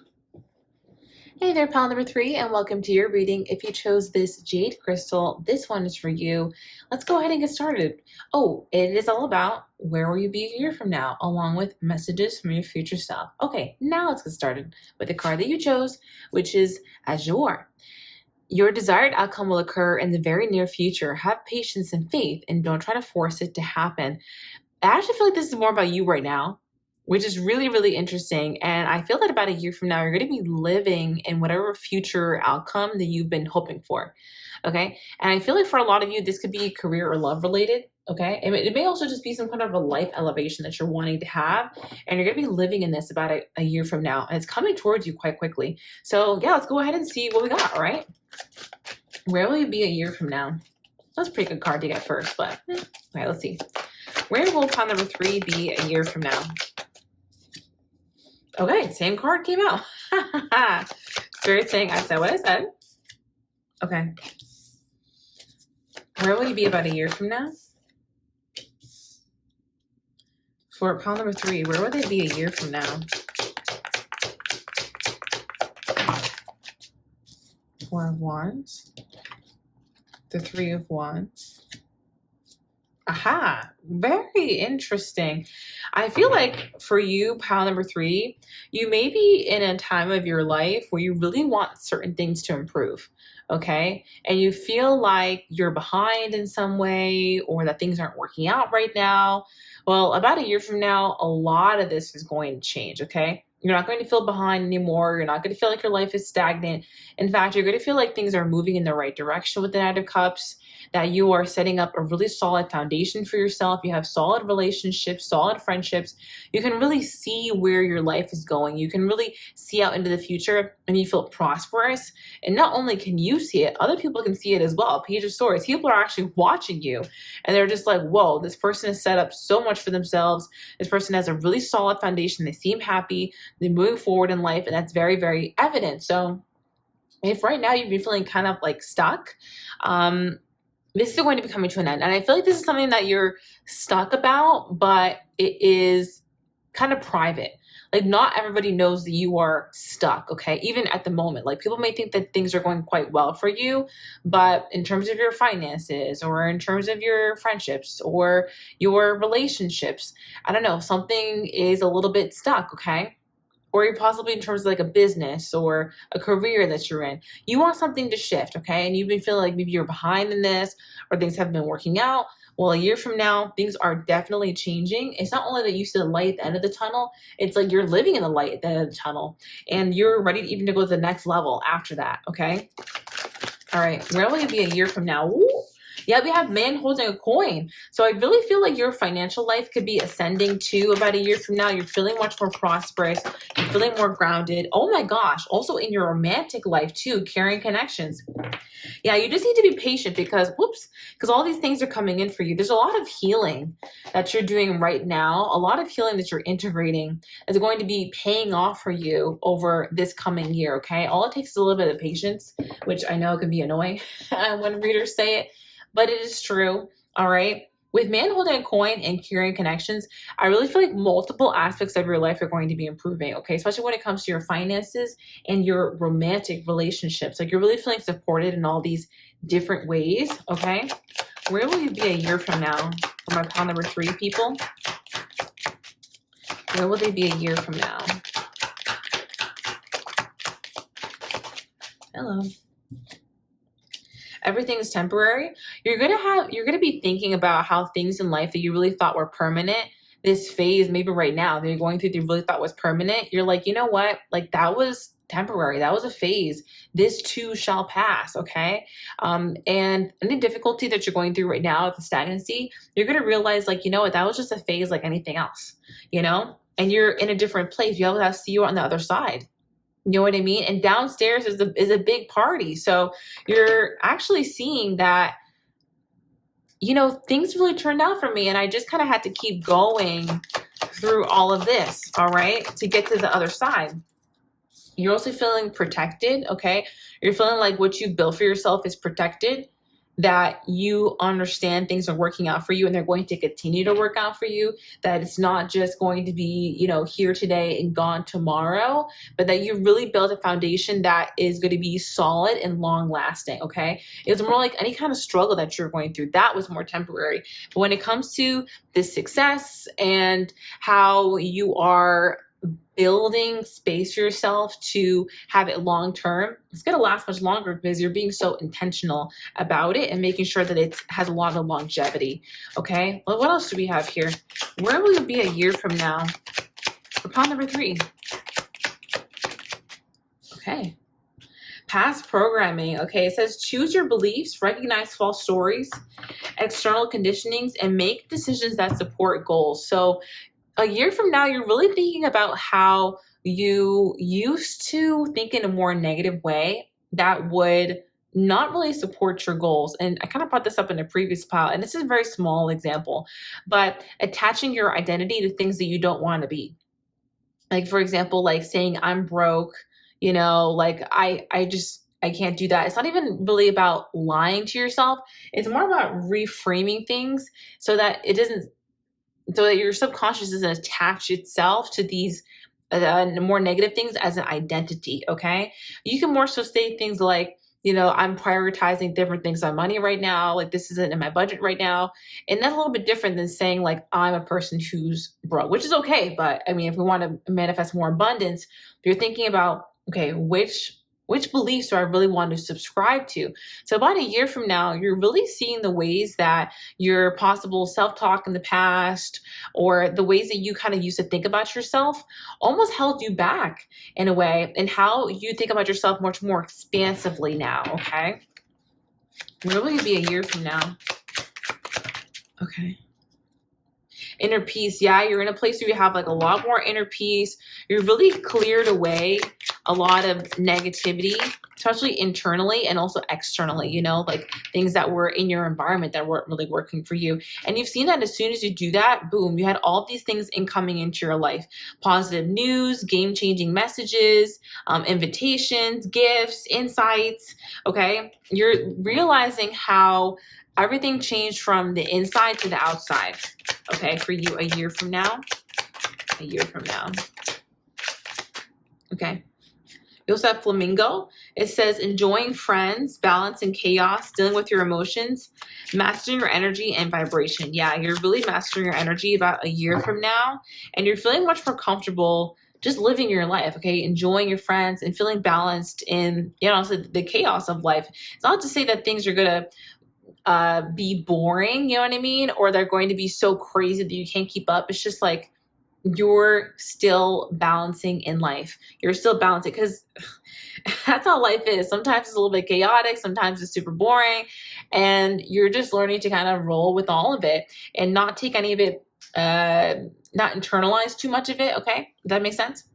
[SPEAKER 1] Hey there, pal number 3, and welcome to your reading. If you chose this jade crystal, this one is for you. Let's go ahead and get started. Oh, it is all about where will you be a year from now, along with messages from your future self. Okay, now let's get started with the card that you chose, which is Azure. Your desired outcome will occur in the very near future. Have patience and faith, and don't try to force it to happen. I actually feel like this is more about you right now, which is really, really interesting. And I feel that about a year from now, you're going to be living in whatever future outcome that you've been hoping for. Okay. And I feel like for a lot of you, this could be career or love related. Okay. It may also just be some kind of a life elevation that you're wanting to have. And you're going to be living in this about a year from now. And it's coming towards you quite quickly. So, yeah, let's go ahead and see what we got. All right. Where will you be a year from now? That's a pretty good card to get first, but okay, let's see. Where will pile number 3 be a year from now? Okay, same card came out. Spirit saying I said what I said. Okay. Where will you be about a year from now? For pile number 3, where will they be a year from now? Four of Wands. The Three of Wands. Aha, very interesting. I feel like for you, pile number 3, you may be in a time of your life where you really want certain things to improve, okay? And you feel like you're behind in some way or that things aren't working out right now. Well, about a year from now, a lot of this is going to change, okay? You're not going to feel behind anymore. You're not going to feel like your life is stagnant. In fact, you're going to feel like things are moving in the right direction with the Knight of Cups, that you are setting up a really solid foundation for yourself. You have solid relationships, solid friendships. You can really see where your life is going. You can really see out into the future and you feel prosperous. And not only can you see it, other people can see it as well. Page of Swords, people are actually watching you and they're just like, whoa, this person has set up so much for themselves. This person has a really solid foundation. They seem happy. They're moving forward in life, and that's very, very evident. So if right now you've been feeling kind of like stuck, this is going to be coming to an end. And I feel like this is something that you're stuck about, but it is kind of private. Like not everybody knows that you are stuck, okay? Even at the moment, like people may think that things are going quite well for you, but in terms of your finances or in terms of your friendships or your relationships, I don't know, something is a little bit stuck, okay? Or you're possibly in terms of like a business or a career that you're in. You want something to shift, okay? And you've been feeling like maybe you're behind in this or things haven't been working out. Well, a year from now, things are definitely changing. It's not only that you see the light at the end of the tunnel, it's like you're living in the light at the end of the tunnel and you're ready to even to go to the next level after that, okay? All right, where will you be a year from now? Ooh. Yeah, we have man holding a coin. So I really feel like your financial life could be ascending too about a year from now. You're feeling much more prosperous. You're feeling more grounded. Oh my gosh. Also in your romantic life too, carrying connections. Yeah, you just need to be patient because all these things are coming in for you. There's a lot of healing that you're doing right now. A lot of healing that you're integrating is going to be paying off for you over this coming year, okay? All it takes is a little bit of patience, which I know can be annoying when readers say it. But it is true, all right? With man holding a coin and carrying connections, I really feel like multiple aspects of your life are going to be improving, okay? Especially when it comes to your finances and your romantic relationships. Like you're really feeling supported in all these different ways, okay? Where will you be a year from now for my pile number 3 people? Where will they be a year from now? Hello. Everything's temporary. You're gonna be thinking about how things in life that you really thought were permanent, this phase maybe right now that you're going through that you really thought was permanent, you're like, you know what? Like that was temporary. That was a phase. This too shall pass, okay? And any difficulty that you're going through right now, the stagnancy, you're gonna realize like, you know what? That was just a phase like anything else, you know? And you're in a different place. You'll have to see you on the other side. You know what I mean? And downstairs is a big party. So you're actually seeing that, you know, things really turned out for me. And I just kind of had to keep going through all of this, all right, to get to the other side. You're also feeling protected, okay? You're feeling like what you built for yourself is protected. that you understand things are working out for you and they're going to continue to work out for you, that it's not just going to be, here today and gone tomorrow, but that you really build a foundation that is going to be solid and long lasting. Okay. It's more like any kind of struggle that you're going through, that was more temporary. But when it comes to this success and how you are building space for yourself to have it long term, it's going to last much longer because you're being so intentional about it and making sure that it has a lot of longevity. Okay. Well, what else do we have here? Where will you be a year from now? For pile number 3. Okay. Past programming. Okay. It says choose your beliefs, recognize false stories, external conditionings, and make decisions that support goals. So a year from now, you're really thinking about how you used to think in a more negative way that would not really support your goals. And I kind of brought this up in a previous pile, and this is a very small example, but attaching your identity to things that you don't want to be. Like, for example, like saying I'm broke, like I can't do that. It's not even really about lying to yourself. It's more about reframing things so that your subconscious doesn't attach itself to these more negative things as an identity. Okay. You can more so say things like, I'm prioritizing different things on money right now. Like this isn't in my budget right now. And that's a little bit different than saying like, I'm a person who's broke, which is okay. But I mean, if we want to manifest more abundance, you're thinking about, okay, which beliefs do I really want to subscribe to? So about a year from now, you're really seeing the ways that your possible self-talk in the past or the ways that you kind of used to think about yourself almost held you back in a way, and how you think about yourself much more expansively now, okay? Where will you be a year from now? Okay. Inner peace. Yeah, you're in a place where you have like a lot more inner peace. You're really cleared away a lot of negativity, especially internally and also externally, like things that were in your environment that weren't really working for you. And you've seen that as soon as you do that, boom, you had all these things incoming into your life. Positive news, game-changing messages, invitations, gifts, insights. Okay. You're realizing how everything changed from the inside to the outside. Okay, for you a year from now. A year from now. Okay. You also have flamingo. It says enjoying friends, balance and chaos, dealing with your emotions, mastering your energy and vibration. Yeah, you're really mastering your energy about a year from now, and you're feeling much more comfortable just living your life, okay? Enjoying your friends and feeling balanced in, so the chaos of life. It's not to say that things are going to be boring, you know what I mean? Or they're going to be so crazy that you can't keep up. It's just like you're still balancing in life. You're still balancing because that's how life is. Sometimes it's a little bit chaotic. Sometimes it's super boring. And you're just learning to kind of roll with all of it and not take any of it, not internalize too much of it. Okay. Does that make sense?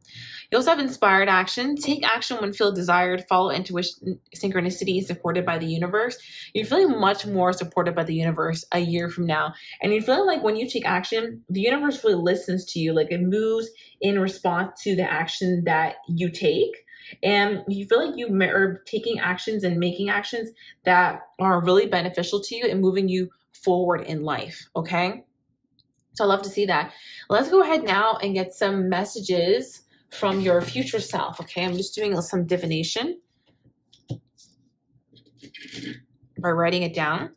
[SPEAKER 1] You also have inspired action. Take action when feel desired. Follow intuition, synchronicity supported by the universe. You're feeling much more supported by the universe a year from now. And you're feeling like when you take action, the universe really listens to you. Like it moves in response to the action that you take. And you feel like you are taking actions and making actions that are really beneficial to you and moving you forward in life. Okay. So I love to see that. Let's go ahead now and get some messages from your future self. Okay, I'm just doing some divination by writing it down.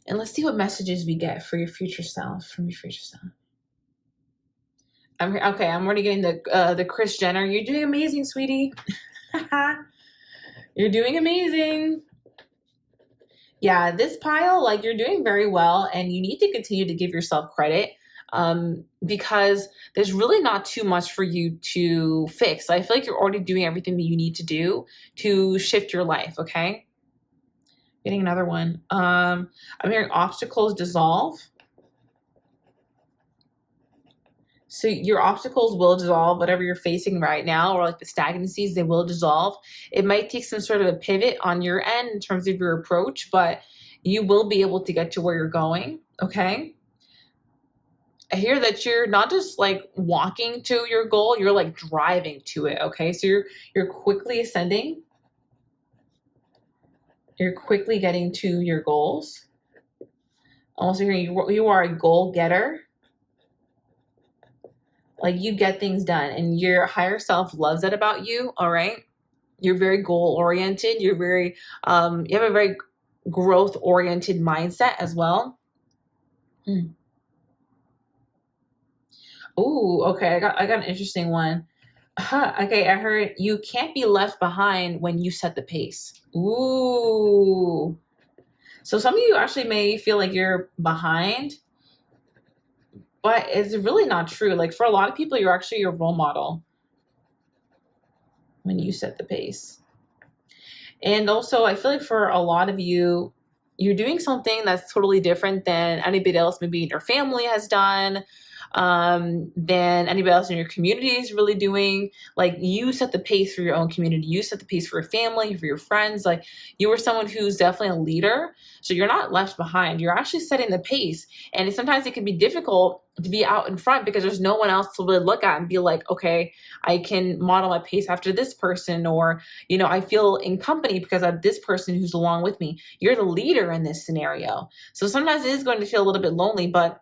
[SPEAKER 1] And let's see what messages we get for your future self, from your future self. I'm already getting the Kris Jenner. You're doing amazing, sweetie. You're doing amazing. Yeah, this pile, like you're doing very well, and you need to continue to give yourself credit. Because there's really not too much for you to fix. I feel like you're already doing everything that you need to do to shift your life. Okay. Getting another one. I'm hearing obstacles dissolve. So your obstacles will dissolve, whatever you're facing right now, or like the stagnancies, they will dissolve. It might take some sort of a pivot on your end in terms of your approach, but you will be able to get to where you're going. Okay. I hear that you're not just like walking to your goal, you're like driving to it. Okay. So you're quickly ascending. You're quickly getting to your goals. Also hearing you are a goal getter. Like you get things done and your higher self loves that about you. All right. You're very goal oriented. You're very, you have a very growth oriented mindset as well. Oh, okay. I got an interesting one. Okay, I heard you can't be left behind when you set the pace. Ooh. So some of you actually may feel like you're behind, but it's really not true. Like for a lot of people, you're actually your role model when you set the pace. And also, I feel like for a lot of you, you're doing something that's totally different than anybody else maybe in your family has done, than anybody else in your community is really doing. Like you set the pace for your own community. You set the pace for your family, for your friends. Like you are someone who's definitely a leader. So you're not left behind. You're actually setting the pace. And sometimes it can be difficult to be out in front because there's no one else to really look at and be like, okay, I can model my pace after this person, or, you know, I feel in company because I have this person who's along with me. You're the leader in this scenario. So sometimes it is going to feel a little bit lonely, but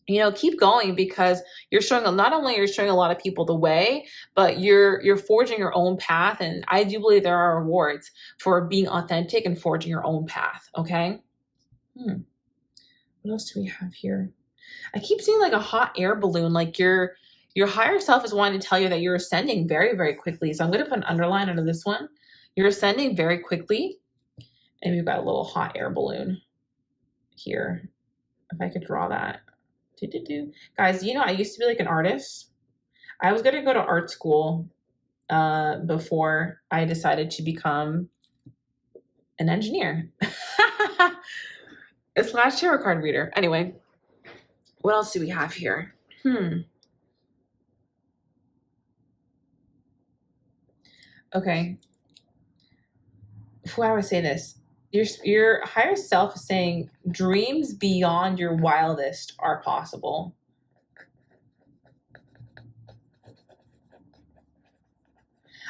[SPEAKER 1] you know, keep going because you're showing not only you're showing a lot of people the way, but you're forging your own path. And I do believe there are rewards for being authentic and forging your own path. Okay. What else do we have here? I keep seeing like a hot air balloon, like your higher self is wanting to tell you that you're ascending very, very quickly. So I'm going to put an underline under this one. You're ascending very quickly. And we've got a little hot air balloon here. If I could draw that. Guys, you know, I used to be like an artist. I was going to go to art school before I decided to become an engineer. It's last tarot card reader. Anyway, what else do we have here? Okay. How do I say this? Your higher self is saying dreams beyond your wildest are possible.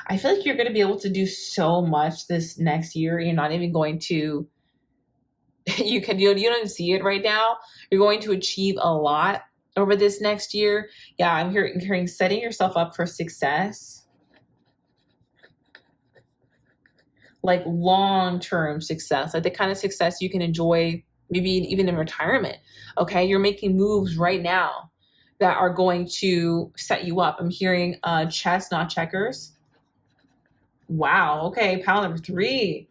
[SPEAKER 1] I feel like you're going to be able to do so much this next year. You're not even going to, you don't even see it right now. You're going to achieve a lot over this next year. Yeah, I'm hearing setting yourself up for success. Like long-term success, like the kind of success you can enjoy maybe even in retirement. Okay, you're making moves right now that are going to set you up. I'm hearing chess, not checkers. Wow. Okay, pile number 3,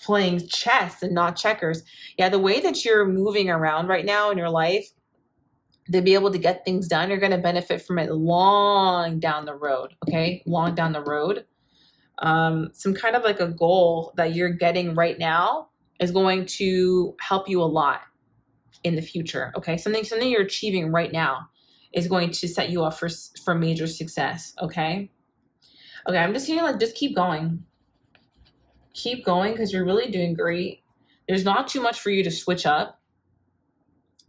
[SPEAKER 1] playing chess and not checkers. Yeah, the way that you're moving around right now in your life to be able to get things done, you're going to benefit from it long down the road. Okay, long down the road. Some kind of like a goal that you're getting right now is going to help you a lot in the future. Okay. Something you're achieving right now is going to set you up for major success. Okay. Okay. I'm just here, like, just keep going. Keep going because you're really doing great. There's not too much for you to switch up.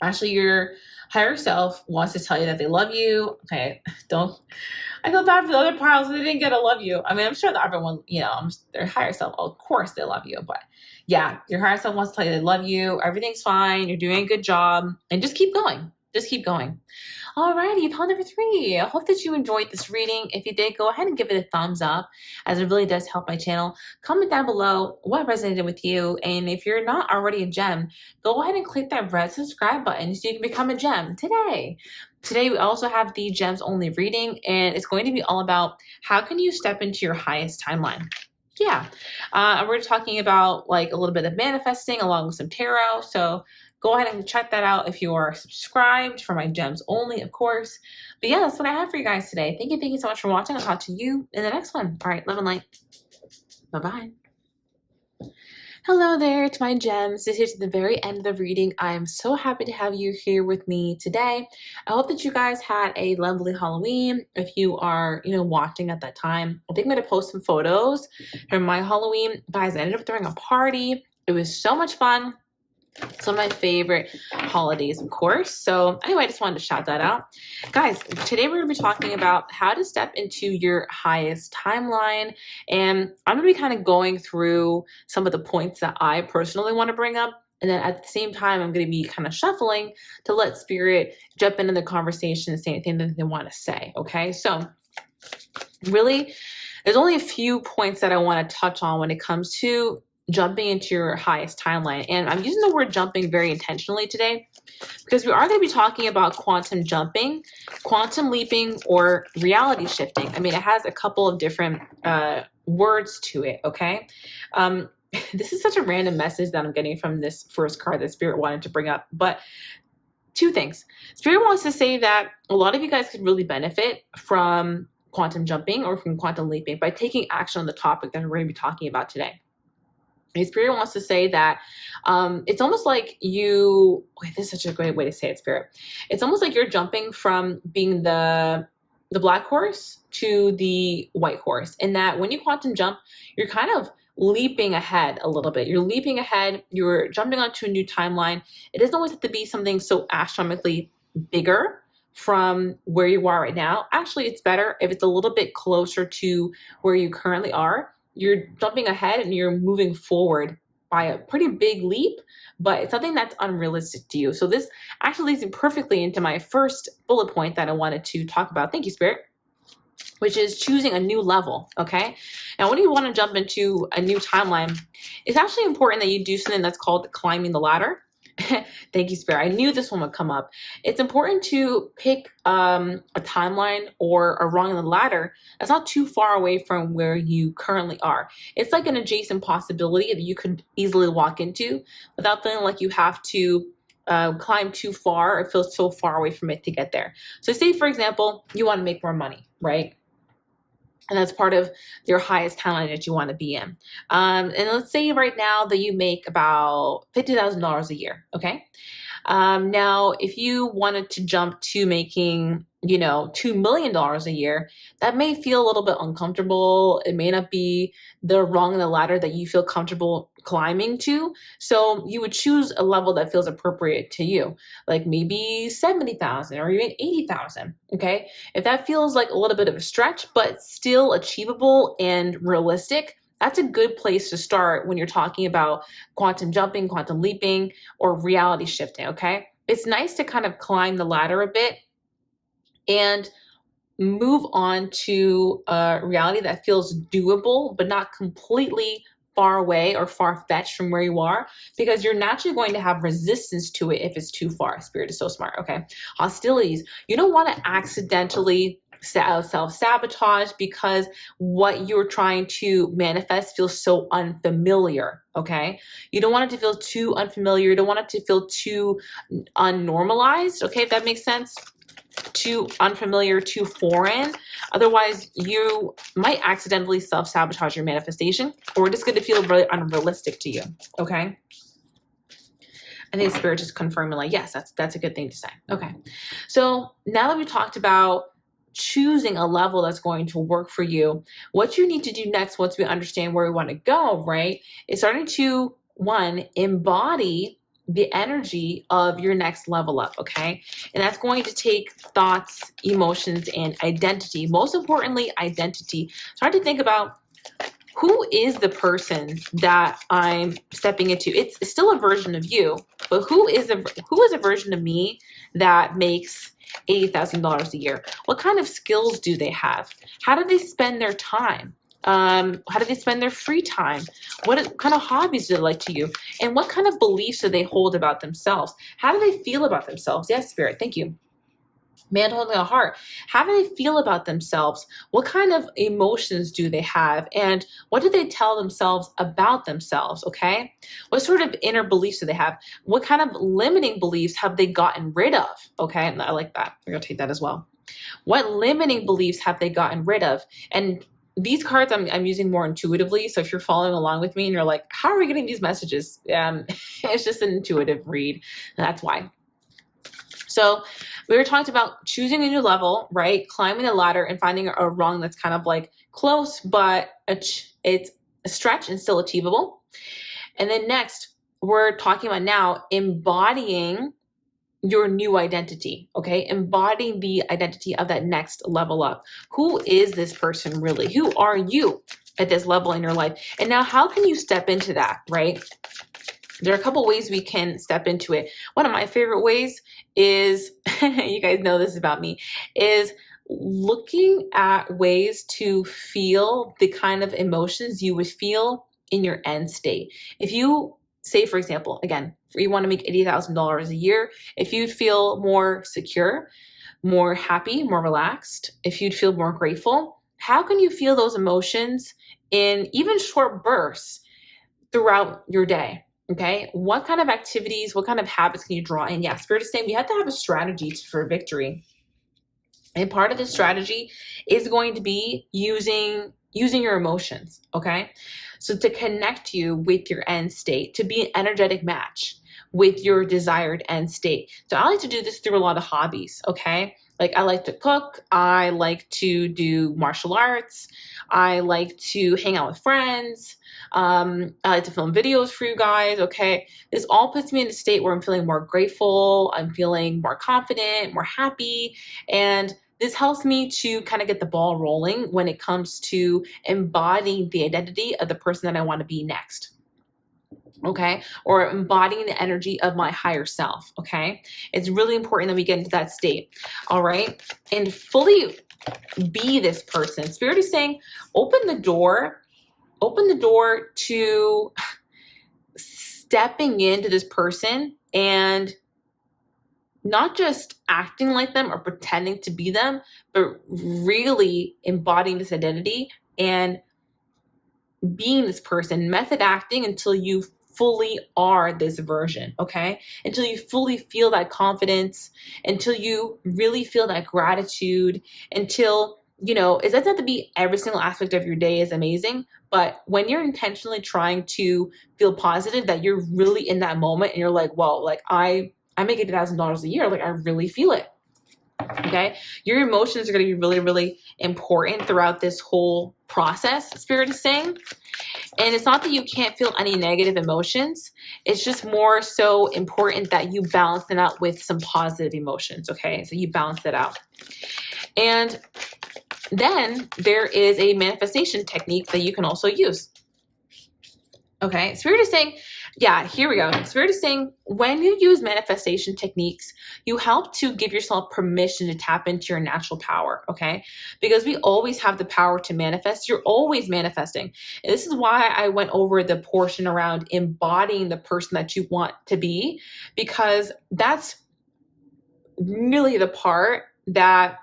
[SPEAKER 1] Actually, your higher self wants to tell you that they love you. Okay. I feel bad for the other piles. They didn't get a love you. I mean, I'm sure that everyone, you know, their higher self, of course they love you. But yeah, your higher self wants to tell you they love you. Everything's fine. You're doing a good job. And just keep going. Just keep going. Alrighty, pile number 3. I hope that you enjoyed this reading. If you did, go ahead and give it a thumbs up, as it really does help my channel. Comment down below what resonated with you. And if you're not already a gem, go ahead and click that red subscribe button so you can become a gem today. Today, we also have the gems only reading, and it's going to be all about how can you step into your highest timeline. Yeah, we're talking about like a little bit of manifesting along with some tarot. So go ahead and check that out if you are subscribed for my gems only, of course. But yeah, that's what I have for you guys today. Thank you so much for watching. I'll talk to you in the next one. All right, love and light. Bye-bye. Hello there to my gems. This is the very end of the reading. I am so happy to have you here with me today. I hope that you guys had a lovely Halloween. If you are, watching at that time, I think I'm going to post some photos from my Halloween. Guys, I ended up throwing a party. It was so much fun. Some of my favorite holidays, of course. So anyway, I just wanted to shout that out. Guys, today we're going to be talking about how to step into your highest timeline. And I'm going to be kind of going through some of the points that I personally want to bring up. And then at the same time, I'm going to be kind of shuffling to let Spirit jump into the conversation and say anything that they want to say. Okay, so really, there's only a few points that I want to touch on when it comes to jumping into your highest timeline. And I'm using the word jumping very intentionally today because we are going to be talking about quantum jumping, quantum leaping, or reality shifting. I mean, it has a couple of different words to it, okay? This is such a random message that I'm getting from this first card that Spirit wanted to bring up. But two things. Spirit wants to say that a lot of you guys could really benefit from quantum jumping or from quantum leaping by taking action on the topic that we're going to be talking about today. And Spirit wants to say that it's almost like this is such a great way to say it, Spirit. It's almost like you're jumping from being the black horse to the white horse. In that when you quantum jump, you're kind of leaping ahead a little bit. You're leaping ahead. You're jumping onto a new timeline. It doesn't always have to be something so astronomically bigger from where you are right now. Actually, it's better if it's a little bit closer to where you currently are. You're jumping ahead and you're moving forward by a pretty big leap, but it's something that's unrealistic to you. So this actually leads perfectly into my first bullet point that I wanted to talk about. Thank you, Spirit. Which is choosing a new level, okay? Now, when you want to jump into a new timeline, it's actually important that you do something that's called climbing the ladder. Thank you, Spirit. I knew this one would come up. It's important to pick a timeline or a rung on the ladder that's not too far away from where you currently are. It's like an adjacent possibility that you could easily walk into without feeling like you have to climb too far or feel so far away from it to get there. So say, for example, you want to make more money, right? And that's part of your highest timeline that you want to be in. And let's say right now that you make about $50,000 a year, okay? Now, if you wanted to jump to making, $2 million a year, that may feel a little bit uncomfortable. It may not be the rung in the ladder that you feel comfortable climbing to. So you would choose a level that feels appropriate to you, like maybe 70,000 or even 80,000. Okay. If that feels like a little bit of a stretch, but still achievable and realistic, that's a good place to start when you're talking about quantum jumping, quantum leaping, or reality shifting, okay? It's nice to kind of climb the ladder a bit and move on to a reality that feels doable, but not completely far away or far-fetched from where you are, because you're naturally going to have resistance to it if it's too far. Spirit is so smart, okay? Hostilities. You don't want to accidentally self-sabotage because what you're trying to manifest feels so unfamiliar, okay? You don't want it to feel too unfamiliar. You don't want it to feel too unnormalized, okay, if that makes sense. Too unfamiliar, too foreign. Otherwise, you might accidentally self-sabotage your manifestation, or it's going to feel really unrealistic to you, okay? I think Spirit just confirming, like, yes, that's a good thing to say. Okay, so now that we talked about choosing a level that's going to work for you, what you need to do next, once we understand where we want to go, right, is starting to, one, embody the energy of your next level up, okay? And that's going to take thoughts, emotions, and identity. Most importantly, identity. Start to think about, who is the person that I'm stepping into? It's still a version of you, but who is a version of me that makes $80,000 a year? What kind of skills do they have? How do they spend their time? How do they spend their free time? What kind of hobbies do they like to use? And what kind of beliefs do they hold about themselves? How do they feel about themselves? Yes, Spirit, thank you. Man holding a heart. How do they feel about themselves? What kind of emotions do they have? And what do they tell themselves about themselves? Okay. What sort of inner beliefs do they have? What kind of limiting beliefs have they gotten rid of? Okay. And I like that. We're going to take that as well. What limiting beliefs have they gotten rid of? And these cards I'm using more intuitively. So if you're following along with me and you're like, how are we getting these messages? It's just an intuitive read. And that's why. So we were talking about choosing a new level, right? Climbing the ladder and finding a rung that's kind of like close, but it's a stretch and still achievable. And then next, we're talking about now embodying your new identity, okay? Embodying the identity of that next level up. Who is this person really? Who are you at this level in your life? And now how can you step into that, right? There are a couple ways we can step into it. One of my favorite ways is, you guys know this about me, is looking at ways to feel the kind of emotions you would feel in your end state. If you say, for example, again, you want to make $80,000 a year, if you'd feel more secure, more happy, more relaxed, if you'd feel more grateful, how can you feel those emotions in even short bursts throughout your day? Okay, what kind of activities, what kind of habits can you draw in? Yeah, Spirit is saying we have to have a strategy for victory. And part of this strategy is going to be using your emotions, okay? So to connect you with your end state, to be an energetic match with your desired end state. So I like to do this through a lot of hobbies, okay? Like I like to cook, I like to do martial arts, I like to hang out with friends, I like to film videos for you guys, okay? This all puts me in a state where I'm feeling more grateful, I'm feeling more confident, more happy, and this helps me to kind of get the ball rolling when it comes to embodying the identity of the person that I want to be next. Okay, or embodying the energy of my higher self. Okay, it's really important that we get into that state. All right, and fully be this person. Spirit is saying, open the door to stepping into this person and not just acting like them or pretending to be them, but really embodying this identity and being this person, method acting until you fully are this version, okay? Until you fully feel that confidence, until you really feel that gratitude, until, you know, it doesn't have to be every single aspect of your day is amazing, but when you're intentionally trying to feel positive, that you're really in that moment and you're like, well, like I make $80,000 a year, like I really feel it. Okay, your emotions are going to be really, really important throughout this whole process, Spirit is saying. And it's not that you can't feel any negative emotions. It's just more so important that you balance it out with some positive emotions. Okay, so you balance it out. And then there is a manifestation technique that you can also use. Okay, Spirit is saying, yeah, here we go. Spirit is saying when you use manifestation techniques, you help to give yourself permission to tap into your natural power, okay? Because we always have the power to manifest. You're always manifesting. And this is why I went over the portion around embodying the person that you want to be, because that's really the part that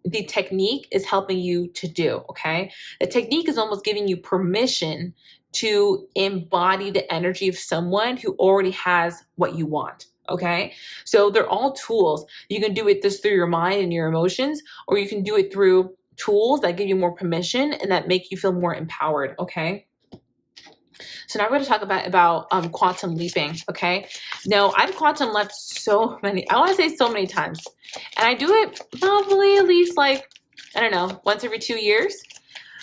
[SPEAKER 1] the technique is helping you to do, okay? The technique is almost giving you permission to embody the energy of someone who already has what you want, okay? So they're all tools. You can do it this through your mind and your emotions, or you can do it through tools that give you more permission and that make you feel more empowered, okay? So now we're going to talk about quantum leaping, okay? Now, I've quantum leapt so many times. And I do it probably at least like, I don't know, once every 2 years.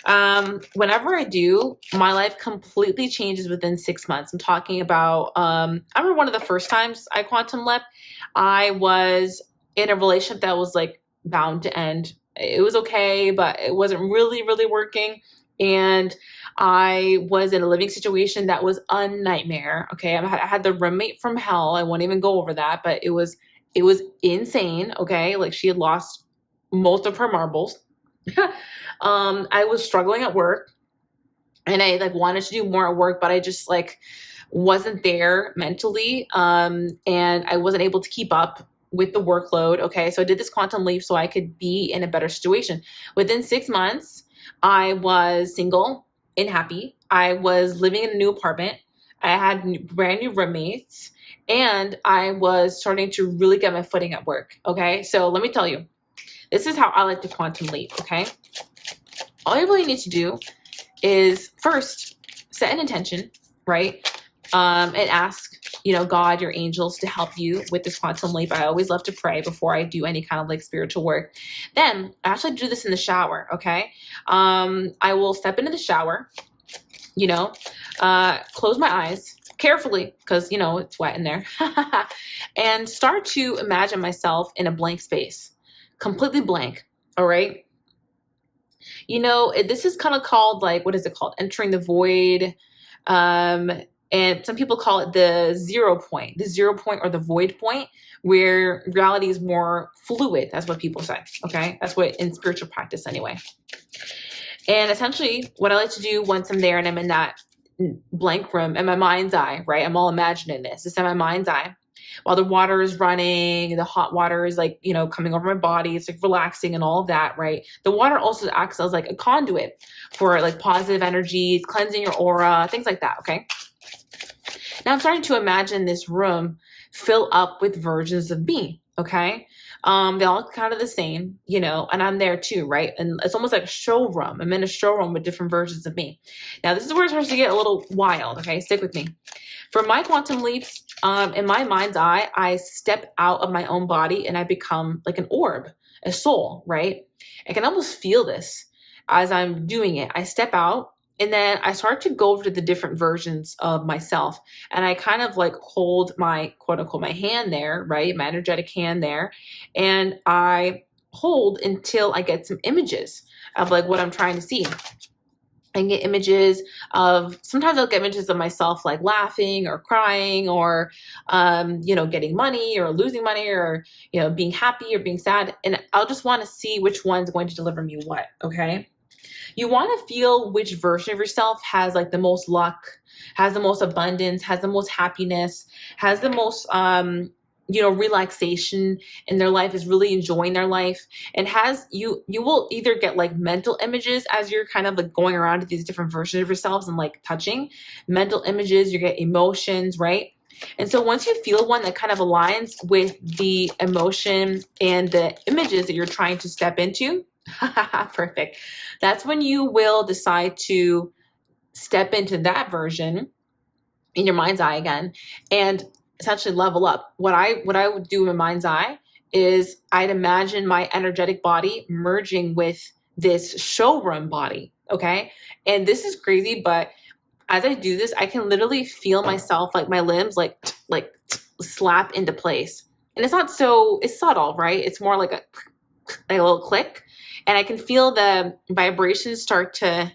[SPEAKER 1] Whenever I do, my life completely changes within 6 months. I'm talking about, I remember one of the first times I quantum leapt, I was in a relationship that was like bound to end. It was okay, but it wasn't really, really working. And I was in a living situation that was a nightmare. Okay. I had the roommate from hell. I won't even go over that, but it was insane. Okay. Like she had lost most of her marbles. I was struggling at work and I like wanted to do more at work, but I just like wasn't there mentally. And I wasn't able to keep up with the workload. Okay. So I did this quantum leap so I could be in a better situation. Within 6 months, I was single and happy. I was living in a new apartment. I had brand new roommates and I was starting to really get my footing at work. Okay. So let me tell you, this is how I like to quantum leap. Okay. All you really need to do is first set an intention, right? And ask, you know, God, your angels to help you with this quantum leap. I always love to pray before I do any kind of like spiritual work. Then I actually do this in the shower. Okay. I will step into the shower, you know, close my eyes. carefully because, it's wet in there, and start to imagine myself in a blank space, completely blank. All right. This is kind of called, like, what is it called? Entering the void. Um, and some people call it the 0 point or the void point, where reality is more fluid. That's what people say. Okay. That's what in spiritual practice anyway. And essentially what I like to do once I'm there and I'm in that blank room in my mind's eye, right? I'm all imagining this. It's in my mind's eye. While the water is running, the hot water is like, coming over my body. It's like relaxing and all of that, right? The water also acts as like a conduit for like positive energies, cleansing your aura, things like that, okay? Now I'm starting to imagine this room fill up with versions of me, okay? They all kind of the same, and I'm there too, right? And it's almost like a showroom. I'm in a showroom with different versions of me. Now this is where it starts to get a little wild, okay? Stick with me. For my quantum leaps, in my mind's eye, I step out of my own body and I become like an orb, a soul, right? I can almost feel this as I'm doing it. I step out and then I start to go over to the different versions of myself. And I kind of like hold my quote unquote, my hand there, right? My energetic hand there. And I hold until I get some images of like what I'm trying to see. I get images of, sometimes I'll get images of myself like laughing or crying or, getting money or losing money or, being happy or being sad. And I'll just want to see which one's going to deliver me what, okay? You want to feel which version of yourself has like the most luck, has the most abundance, has the most happiness, has the most, relaxation in their life, is really enjoying their life, and you will either get like mental images as you're kind of like going around to these different versions of yourselves and like touching mental images, you get emotions, right? And so once you feel one that kind of aligns with the emotion and the images that you're trying to step into, perfect. That's when you will decide to step into that version in your mind's eye again and essentially level up. What I would do in mind's eye is I'd imagine my energetic body merging with this showroom body. Okay. And this is crazy, but as I do this, I can literally feel myself, like my limbs, like slap into place. And it's subtle, right? It's more like a little click. And I can feel the vibrations start to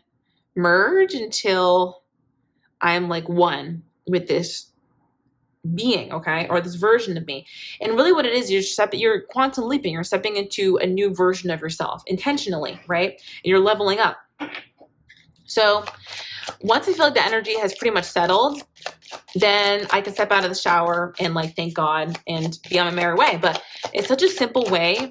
[SPEAKER 1] merge until I'm like one with this being, okay, or this version of me. And really what it is, you're quantum leaping, you're stepping into a new version of yourself intentionally, right? And you're leveling up. So once I feel like the energy has pretty much settled, then I can step out of the shower and like thank God and be on my merry way. But it's such a simple way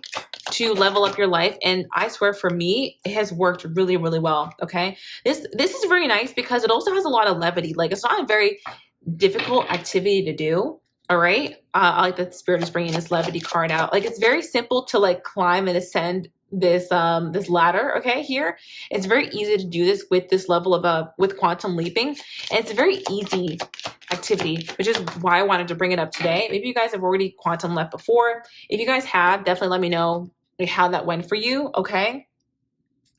[SPEAKER 1] to level up your life, and I swear for me it has worked really, really well. Okay, this is very nice because it also has a lot of levity. Like, it's not a very difficult activity to do. All right, I like that the spirit is bringing this levity card out. Like, it's very simple to like climb and ascend this ladder. Okay, here it's very easy to do this with this level of with quantum leaping, and it's a very easy activity, which is why I wanted to bring it up today. Maybe you guys have already quantum leapt before. If you guys have, definitely let me know how that went for you. Okay,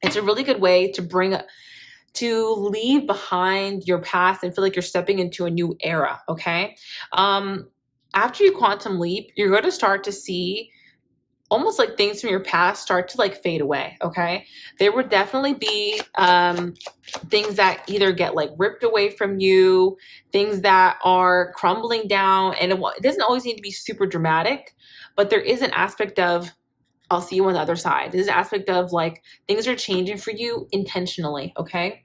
[SPEAKER 1] it's a really good way to leave behind your past and feel like you're stepping into a new era. Okay, after you quantum leap, you're going to start to see almost like things from your past start to like fade away. Okay, there would definitely be things that either get like ripped away from you, things that are crumbling down, and it doesn't always need to be super dramatic, but there is an aspect of, I'll see you on the other side. There's an aspect of like things are changing for you intentionally. Okay,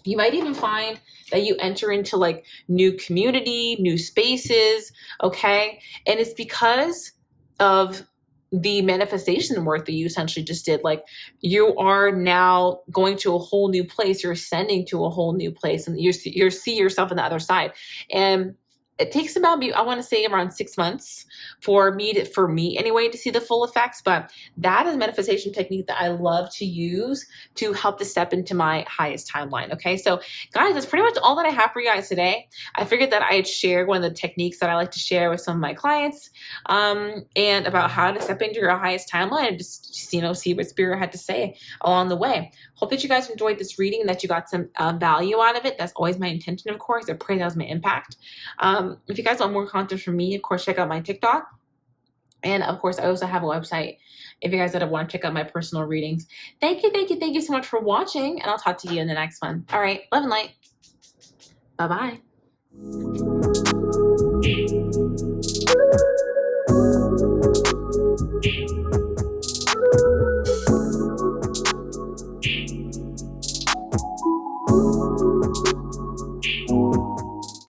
[SPEAKER 1] you might even find that you enter into like new community, new spaces. Okay, and it's because of the manifestation work that you essentially just did. Like, you are now going to a whole new place. You're ascending to a whole new place, and you see yourself on the other side. And it takes about, I want to say, around 6 months for me anyway, to see the full effects. But that is a manifestation technique that I love to use to help to step into my highest timeline. Okay, so guys, that's pretty much all that I have for you guys today. I figured that I'd share one of the techniques that I like to share with some of my clients, and about how to step into your highest timeline and just see what spirit had to say along the way. Hope that you guys enjoyed this reading and that you got some value out of it. That's always my intention, of course. I pray that was my impact. If you guys want more content from me, of course, check out my TikTok. And of course, I also have a website if you guys want to check out my personal readings. Thank you so much for watching, and I'll talk to you in the next one. All right, love and light. Bye-bye.